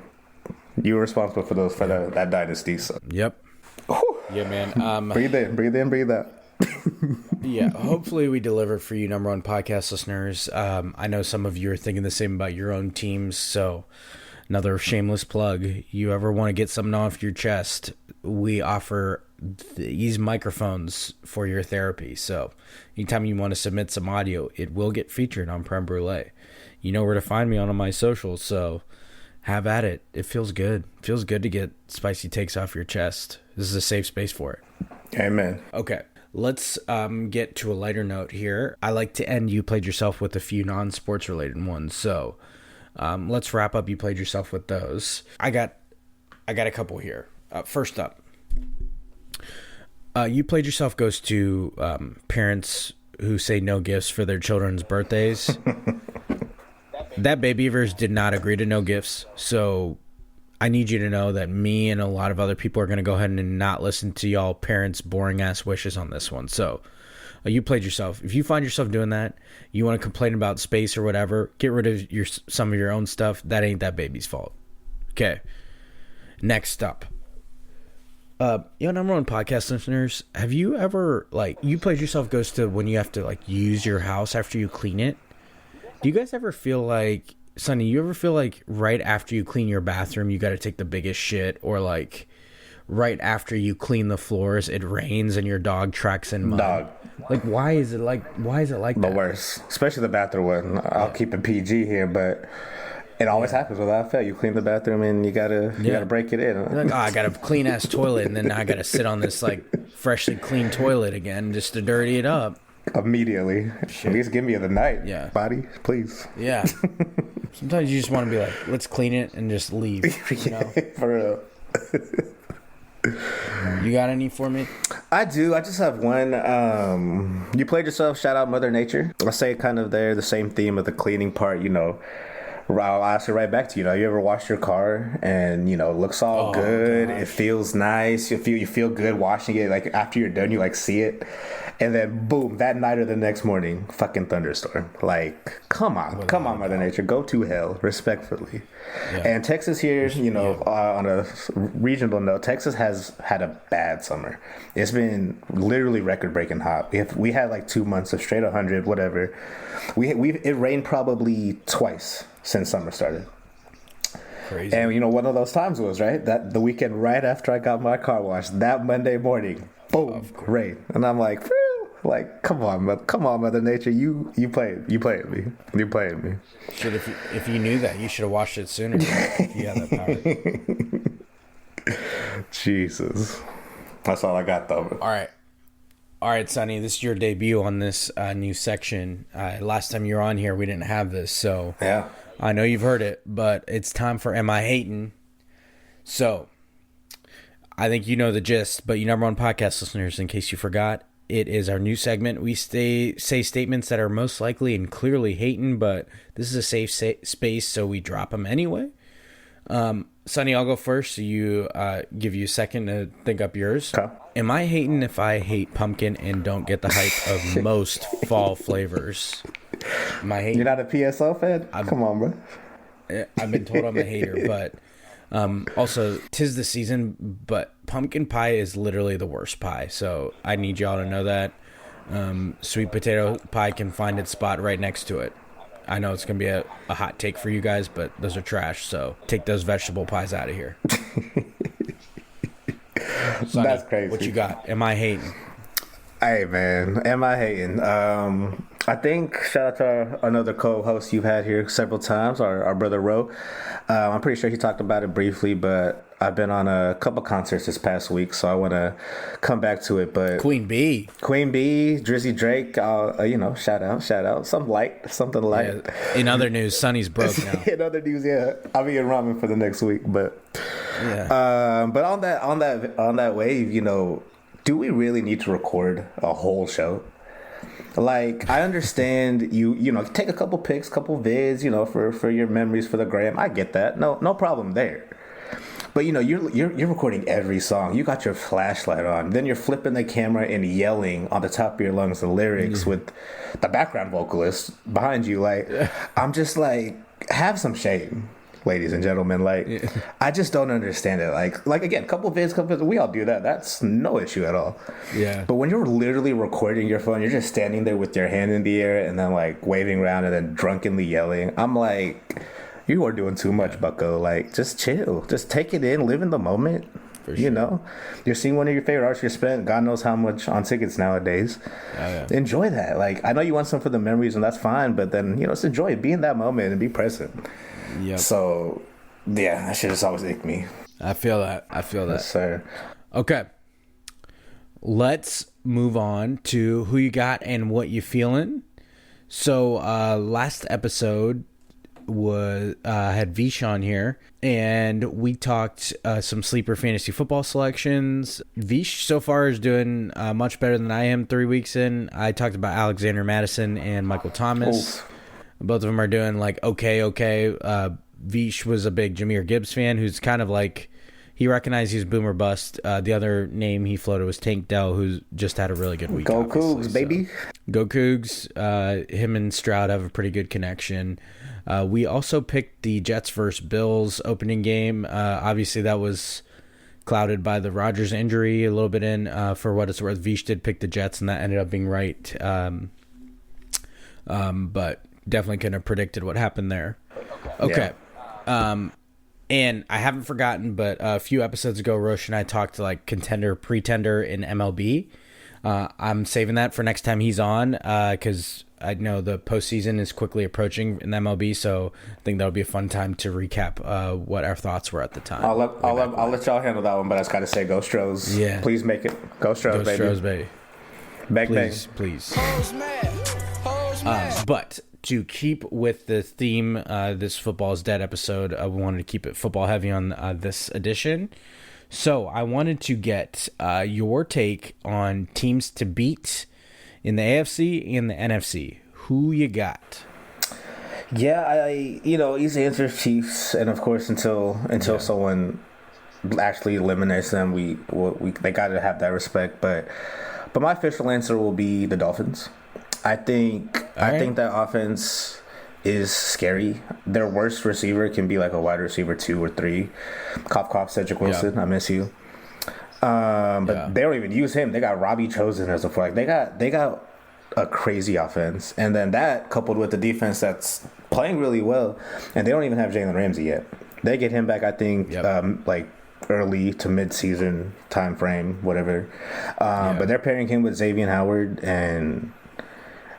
Speaker 4: You were responsible for that dynasty. So.
Speaker 3: Yep.
Speaker 4: Whew.
Speaker 3: Yeah, man.
Speaker 4: Breathe in, breathe out.
Speaker 3: Yeah, hopefully we deliver for you, number one podcast listeners. I know some of you are thinking the same about your own teams, so another shameless plug. You ever want to get something off your chest, we offer these microphones for your therapy. So anytime you want to submit some audio, it will get featured on Prem Brulee. You know where to find me on my socials, so have at it. It feels good. It feels good to get spicy takes off your chest. This is a safe space for it.
Speaker 4: Amen.
Speaker 3: Okay, let's get to a lighter note here. I like to end You Played Yourself with a few non-sports related ones, so let's wrap up You Played Yourself with those. I got a couple here. First up, You Played Yourself goes to parents who say no gifts for their children's birthdays. That Babyverse did not agree to no gifts, so I need you to know that me and a lot of other people are going to go ahead and not listen to y'all parents' boring-ass wishes on this one. So, You Played Yourself. If you find yourself doing that, you want to complain about space or whatever, get rid of some of your own stuff. That ain't that baby's fault. Okay. Next up. Number one podcast listeners, have you ever, like, you played yourself ghost to when you have to, like, use your house after you clean it? Do you guys ever feel like, Sonny, you ever feel like right after you clean your bathroom, you got to take the biggest shit, or like right after you clean the floors, it rains and your dog tracks in mud?
Speaker 4: Dog.
Speaker 3: Like, why is it like
Speaker 4: The
Speaker 3: that?
Speaker 4: worst, especially the bathroom one. I'll keep it PG here, but it always happens without fail. You clean the bathroom and you gotta break it in.
Speaker 3: Like, I got a clean ass toilet, and then I got to sit on this like freshly clean toilet again just to dirty it up.
Speaker 4: Immediately. At least give me the night.
Speaker 3: Yeah.
Speaker 4: Body, please.
Speaker 3: Yeah. Sometimes you just want to be like, let's clean it and just leave. You know?
Speaker 4: For real.
Speaker 3: You got any for me?
Speaker 4: I do. I just have one. You played yourself. Shout out Mother Nature. I say kind of there, the same theme of the cleaning part, you know. I'll ask it right back to you. You ever wash your car and it looks all good. Gosh. It feels nice. You feel good washing it. Like after you're done, you like see it, and then boom, that night or the next morning, fucking thunderstorm. Like, come on, Mother Nature, go to hell, respectfully. Yeah. And Texas here, on a regional note, Texas has had a bad summer. It's been literally record-breaking hot. We had like 2 months of straight 100, whatever. It rained probably twice since summer started.
Speaker 3: Crazy.
Speaker 4: And one of those times was that the weekend right after I got my car washed, that Monday morning, boom, rain, and I'm like, phew, like, come on, Mother Nature, you played me.
Speaker 3: Shit, if you knew that, you should have watched it sooner. If you had that power.
Speaker 4: Jesus, that's all I got though.
Speaker 3: All right, Sonny, this is your debut on this new section. Last time you were on here, we didn't have this, so
Speaker 4: yeah.
Speaker 3: I know you've heard it, but it's time for Am I Hatin'? So, I think you know the gist, but you number one podcast listeners, in case you forgot, it is our new segment. We say statements that are most likely and clearly hatin', but this is a safe space, so we drop them anyway. Sonny, I'll go first, so you give you a second to think up yours.
Speaker 4: Okay.
Speaker 3: Am I hating if I hate pumpkin and don't get the hype of most fall flavors? Am I hating?
Speaker 4: You're not a PSO fan? Come on, bro.
Speaker 3: I've been told I'm a hater, but also, 'tis the season, but pumpkin pie is literally the worst pie, so I need y'all to know that. Sweet potato pie can find its spot right next to it. I know it's going to be a hot take for you guys, but those are trash, so take those vegetable pies out of here. Sonny,
Speaker 4: that's crazy.
Speaker 3: What you got? Am I hating?
Speaker 4: Hey, man. Am I hating? I think, shout out to another co-host you've had here several times, our brother Ro. I'm pretty sure he talked about it briefly, but I've been on a couple concerts this past week, so I want to come back to it. But
Speaker 3: Queen Bee,
Speaker 4: Drizzy Drake, shout out, something light.
Speaker 3: Yeah. In other news, Sonny's broke now.
Speaker 4: In other news, yeah, I'll be in ramen for the next week. But
Speaker 3: yeah.
Speaker 4: But on that wave, do we really need to record a whole show? Like, I understand you take a couple pics, couple vids, for your memories for the gram. I get that. No problem there. But you're recording every song. You got your flashlight on. Then you're flipping the camera and yelling on the top of your lungs the lyrics with the background vocalist behind you. Like, I'm just like, have some shame, ladies and gentlemen. Like, I just don't understand it. Like again, couple vids, we all do that. That's no issue at all.
Speaker 3: Yeah.
Speaker 4: But when you're literally recording your phone, you're just standing there with your hand in the air and then like waving around and then drunkenly yelling. I'm like, you are doing too much, bucko. Like, just chill. Just take it in. Live in the moment.
Speaker 3: For sure.
Speaker 4: You're seeing one of your favorite artists. You spent God knows how much on tickets nowadays.
Speaker 3: Yeah.
Speaker 4: Enjoy that. Like, I know you want some for the memories, and that's fine. But then, just enjoy it. Be in that moment and be present.
Speaker 3: Yep.
Speaker 4: So, yeah, that shit just always ick me.
Speaker 3: I feel that.
Speaker 4: Yes, sir.
Speaker 3: Okay. Let's move on to who you got and what you feeling. So, last episode had Vish on here, and we talked some sleeper fantasy football selections. Vish so far is doing much better than I am 3 weeks in. I talked about Alexander Madison and Michael Thomas. Oof. Both of them are doing like okay. Vish was a big Jahmyr Gibbs fan, who's kind of like, he recognized he's boomer bust. The other name he floated was Tank Dell, who's just had a really good week.
Speaker 4: Go Cougs, baby.
Speaker 3: Go Cougs. Him and Stroud have a pretty good connection. We also picked the Jets versus Bills opening game. Obviously, that was clouded by the Rodgers injury a little bit for what it's worth. Vish did pick the Jets, and that ended up being right. But definitely couldn't have predicted what happened there. Okay. Yeah. And I haven't forgotten, but a few episodes ago, Roche and I talked to like contender, pretender in MLB. I'm saving that for next time he's on because I know the postseason is quickly approaching in the MLB, so I think that'll be a fun time to recap what our thoughts were at the time.
Speaker 4: I'll let y'all handle that one, but I just got to say, go Stros.
Speaker 3: Yeah.
Speaker 4: Please make it. Go Stros, baby.
Speaker 3: Go Stros, baby.
Speaker 4: Bang,
Speaker 3: Please. But to keep with the theme, this Football is Dead episode, we wanted to keep it football heavy on this edition. So I wanted to get your take on teams to beat in the AFC and the NFC. Who you got?
Speaker 4: Yeah, easy answer, Chiefs, and of course until someone actually eliminates them, they got to have that respect. But my official answer will be the Dolphins. I think that offense is scary. Their worst receiver can be like a wide receiver 2 or 3. Cough, Cedric Wilson. Yeah. I miss you. But they don't even use him. They got Robbie Chosen as a flag. They got a crazy offense, and then that coupled with the defense that's playing really well, and they don't even have Jalen Ramsey yet. They get him back, I think, like early to mid-season time frame, whatever. But they're pairing him with Xavier Howard, and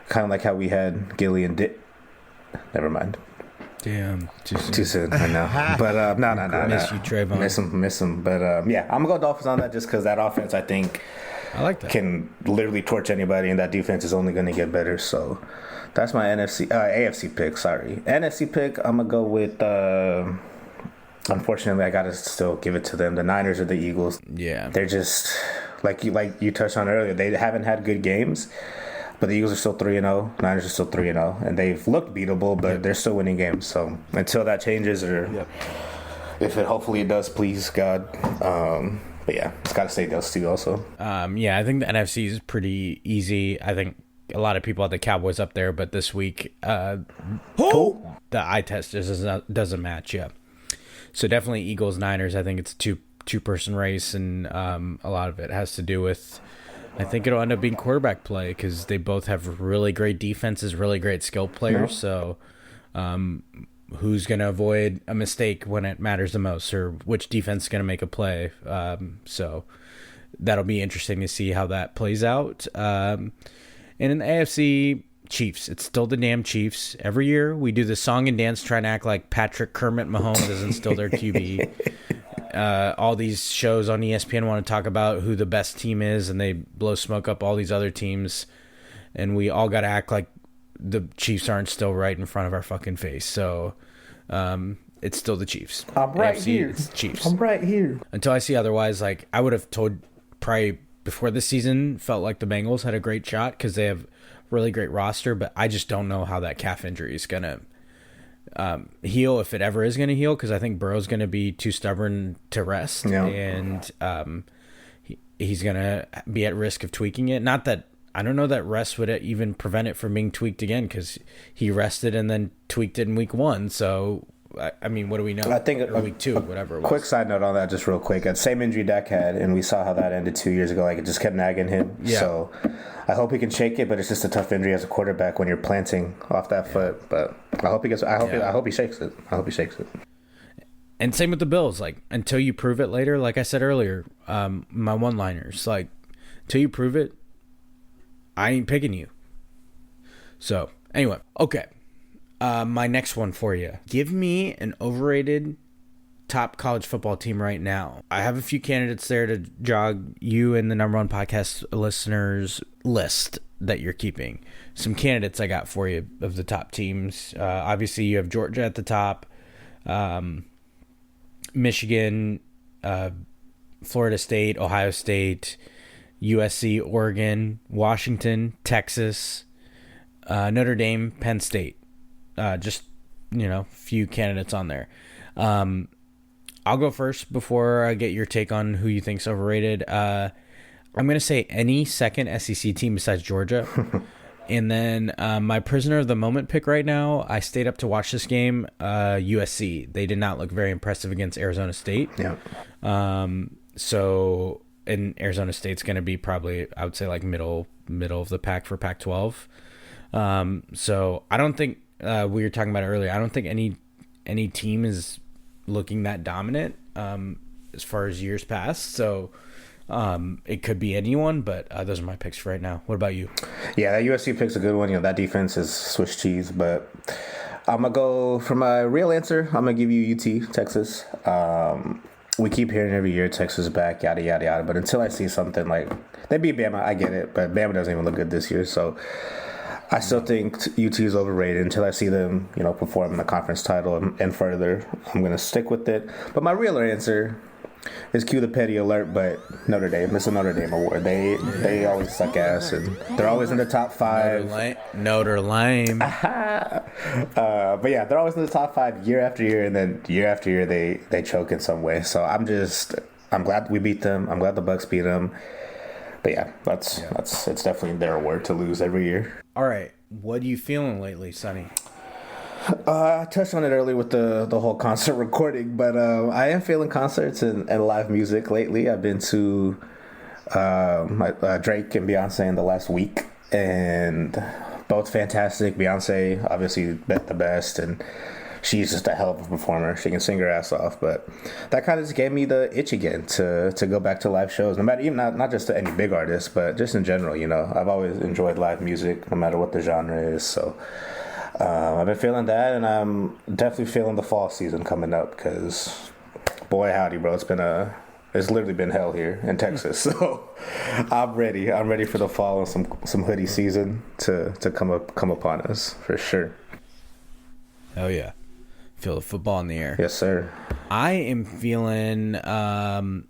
Speaker 4: kind of like how we had Gilly and Dick. Never mind.
Speaker 3: Damn,
Speaker 4: too soon. I know, but no.
Speaker 3: Miss you, Trayvon.
Speaker 4: Miss him. But I'm gonna go Dolphins on that just because that offense, I think,
Speaker 3: I like that,
Speaker 4: can literally torch anybody, and that defense is only gonna get better. So that's my AFC pick. Sorry, NFC pick. I'm gonna go with. Unfortunately, I gotta still give it to them. The Niners or the Eagles.
Speaker 3: Yeah,
Speaker 4: they're just like you touched on earlier. They haven't had good games. But the Eagles are still 3-0. Niners are still 3-0. And they've looked beatable, but they're still winning games. So until that changes, or if it hopefully it does, please God. But yeah, it's got to stay those two also.
Speaker 3: I think the NFC is pretty easy. I think a lot of people have the Cowboys up there, but this week, the eye test just doesn't match. Yeah. So definitely Eagles, Niners. I think it's a two-person race, and a lot of it has to do with, I think it'll end up being quarterback play because they both have really great defenses, really great skill players. So who's going to avoid a mistake when it matters the most, or which defense is going to make a play? So that'll be interesting to see how that plays out. And in the AFC, Chiefs. It's still the damn Chiefs. Every year we do the song and dance trying to act like Patrick Kermit Mahomes isn't still their QB. All these shows on ESPN want to talk about who the best team is, and they blow smoke up all these other teams, and we all got to act like the Chiefs aren't still right in front of our fucking face. So it's still the Chiefs.
Speaker 4: I'm right
Speaker 3: AFC,
Speaker 4: here.
Speaker 3: It's the Chiefs.
Speaker 4: I'm right here.
Speaker 3: Until I see otherwise, like I would have told probably before this season, felt like the Bengals had a great shot because they have really great roster, but I just don't know how that calf injury is going to heal, if it ever is going to heal, because I think Burrow's going to be too stubborn to rest, and he's going to be at risk of tweaking it. Not that I don't know that rest would even prevent it from being tweaked again, because he rested and then tweaked it in week 1. So I mean, what do we know?
Speaker 4: I think
Speaker 3: or week 2, whatever it was.
Speaker 4: Quick side note on that, just real quick. Same injury Dak had, and we saw how that ended 2 years ago. Like, it just kept nagging him.
Speaker 3: Yeah.
Speaker 4: So I hope he can shake it, but it's just a tough injury as a quarterback when you're planting off that foot. But I hope he gets. I hope he shakes it. I hope he shakes it.
Speaker 3: And same with the Bills. Like, until you prove it later, like I said earlier, my one-liners, like, until you prove it, I ain't picking you. So anyway, okay. My next one for you. Give me an overrated top college football team right now. I have a few candidates there to jog you and the number one podcast listeners list that you're keeping. Some candidates I got for you of the top teams. Obviously, you have Georgia at the top, Michigan, Florida State, Ohio State, USC, Oregon, Washington, Texas, Notre Dame, Penn State. Just, few candidates on there. I'll go first before I get your take on who you think's overrated. I'm going to say any second SEC team besides Georgia. And then my prisoner of the moment pick right now, I stayed up to watch this game, USC. They did not look very impressive against Arizona State.
Speaker 4: Yeah.
Speaker 3: So, and Arizona State's going to be probably, I would say, like middle of the pack for Pac-12. So I don't think we were talking about it earlier. I don't think any team is looking that dominant as far as years past. So it could be anyone, but those are my picks for right now. What about you?
Speaker 4: Yeah, that USC pick's a good one. That defense is Swiss cheese, but I'm going to go for my real answer. I'm going to give you UT, Texas. We keep hearing every year Texas is back, yada, yada, yada. But until I see something like they beat Bama, I get it. But Bama doesn't even look good this year. So I still think UT is overrated until I see them, perform in the conference title and further. I'm going to stick with it. But my real answer is cue the petty alert, but Notre Dame. It's a Notre Dame award. They always suck ass, and they're always in the top 5.
Speaker 3: Notre Dame.
Speaker 4: But yeah, they're always in the top 5 year after year, and then year after year they choke in some way. So I'm glad we beat them. I'm glad the Bucks beat them. But yeah, it's definitely their award to lose every year.
Speaker 3: All right, what are you feeling lately, Sonny?
Speaker 4: I touched on it earlier with the whole concert recording, but I am feeling concerts and live music lately. I've been to Drake and Beyonce in the last week, and both fantastic. Beyonce, obviously, the best, and she's just a hell of a performer. She can sing her ass off, but that kind of just gave me the itch again to go back to live shows. No matter, even not just to any big artists, but just in general. I've always enjoyed live music, no matter what the genre is. So I've been feeling that, and I'm definitely feeling the fall season coming up because, boy, howdy, bro, it's literally been hell here in Texas. So I'm ready. I'm ready for the fall and some hoodie season to come upon us for sure.
Speaker 3: Oh yeah, feel the football in the air.
Speaker 4: Yes, sir.
Speaker 3: I am feeling NFL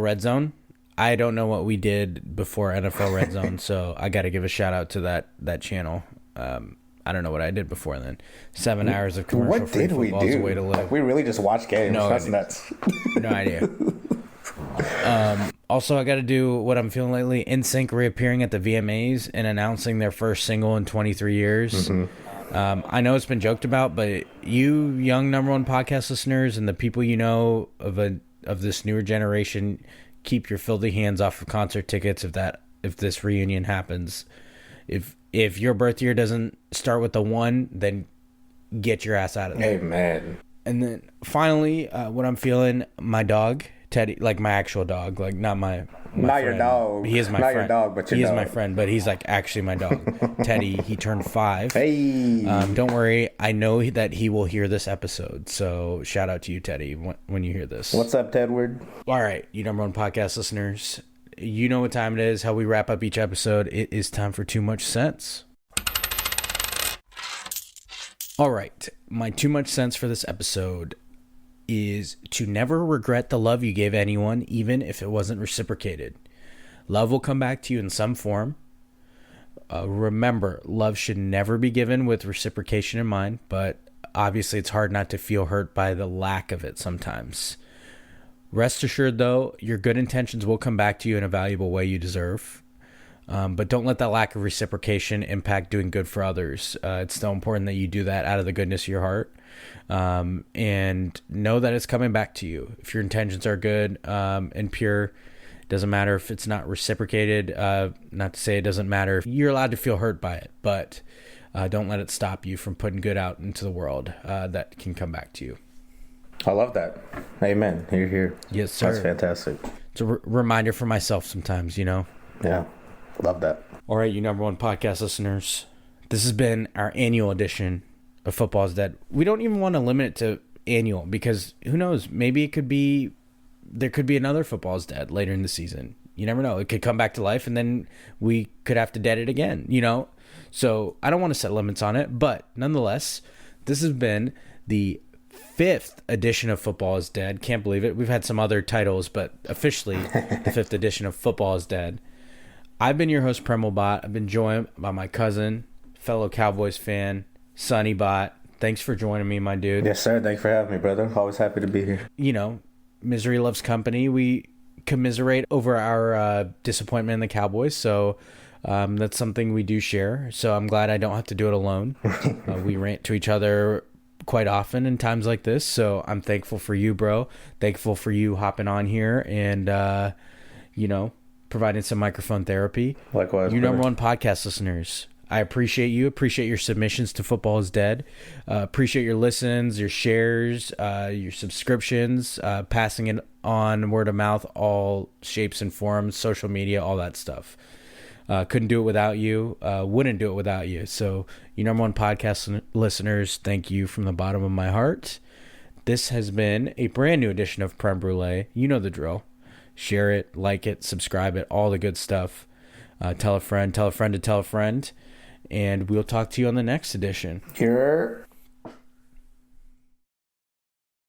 Speaker 3: Red Zone. I don't know what we did before NFL Red Zone, so I got to give a shout out to that channel. I don't know what I did before then. 7 hours of commercial
Speaker 4: what
Speaker 3: free
Speaker 4: did we
Speaker 3: football is
Speaker 4: do?
Speaker 3: a way to live.
Speaker 4: Like, we really just watched games.
Speaker 3: No
Speaker 4: That's
Speaker 3: idea.
Speaker 4: nuts.
Speaker 3: No idea. Also, I got to do what I'm feeling lately. NSYNC reappearing at the VMAs and announcing their first single in 23 years. Mm-hmm. I know it's been joked about, but you young number one podcast listeners and the people you know of this newer generation, keep your filthy hands off of concert tickets if this reunion happens. If your birth year doesn't start with a 1, then get your ass out of there.
Speaker 4: Amen.
Speaker 3: And then finally, what I'm feeling, my dog, Teddy, like my actual dog, like not my
Speaker 4: not
Speaker 3: friend.
Speaker 4: your dog.
Speaker 3: He is my
Speaker 4: not
Speaker 3: friend.
Speaker 4: Your dog, but your
Speaker 3: he
Speaker 4: dog.
Speaker 3: is my friend, but he's like actually my dog. Teddy, he turned 5.
Speaker 4: Hey.
Speaker 3: Don't worry, I know that he will hear this episode. So shout out to you, Teddy, when you hear this.
Speaker 4: What's up, Tedward?
Speaker 3: All right, you number one podcast listeners. You know what time it is, how we wrap up each episode. It is time for Too Much Sense. All right, my Too Much Sense for this episode is to never regret the love you gave anyone, even if it wasn't reciprocated. Love will come back to you in some form. Remember, love should never be given with reciprocation in mind, but obviously it's hard not to feel hurt by the lack of it sometimes. Rest assured, though, your good intentions will come back to you in a valuable way you deserve. But don't let that lack of reciprocation impact doing good for others. It's so important that you do that out of the goodness of your heart. And know that it's coming back to you. If your intentions are good and pure, it doesn't matter if it's not reciprocated. Not to say it doesn't matter. You're allowed to feel hurt by it, but don't let it stop you from putting good out into the world that can come back to you.
Speaker 4: I love that. Amen. Hear, hear.
Speaker 3: Yes, sir.
Speaker 4: That's fantastic.
Speaker 3: It's a reminder for myself sometimes,
Speaker 4: Yeah. Love that.
Speaker 3: All right, you number one podcast listeners. This has been our annual edition of Football's Dead. We don't even want to limit it to annual because who knows? Maybe there could be another Football's Dead later in the season. You never know. It could come back to life and then we could have to dead it again, So I don't want to set limits on it, but nonetheless, this has been the 5th edition of Football is Dead. Can't believe it. We've had some other titles, but officially the 5th edition of Football is Dead. I've been your host, Premal Bhatt. I've been joined by my cousin, fellow Cowboys fan, Sonny Bhatt. Thanks for joining me, my dude.
Speaker 4: Yes, sir. Thanks for having me, brother. Always happy to be here.
Speaker 3: Misery loves company. We commiserate over our disappointment in the Cowboys, so that's something we do share. So I'm glad I don't have to do it alone. We rant to each other quite often in times like this. So I'm thankful for you, bro. Thankful for you hopping on here and, providing some microphone therapy.
Speaker 4: Likewise.
Speaker 3: You number one podcast listeners. I appreciate you. Appreciate your submissions to Football is Dead. Appreciate your listens, your shares, your subscriptions, passing it on word of mouth, all shapes and forms, social media, all that stuff. Couldn't do it without you. Wouldn't do it without you. So, you number one podcast listeners, thank you from the bottom of my heart. This has been a brand new edition of Prem Brulee. You know the drill. Share it, like it, subscribe it, all the good stuff. Tell a friend to tell a friend. And we'll talk to you on the next edition.
Speaker 4: Here.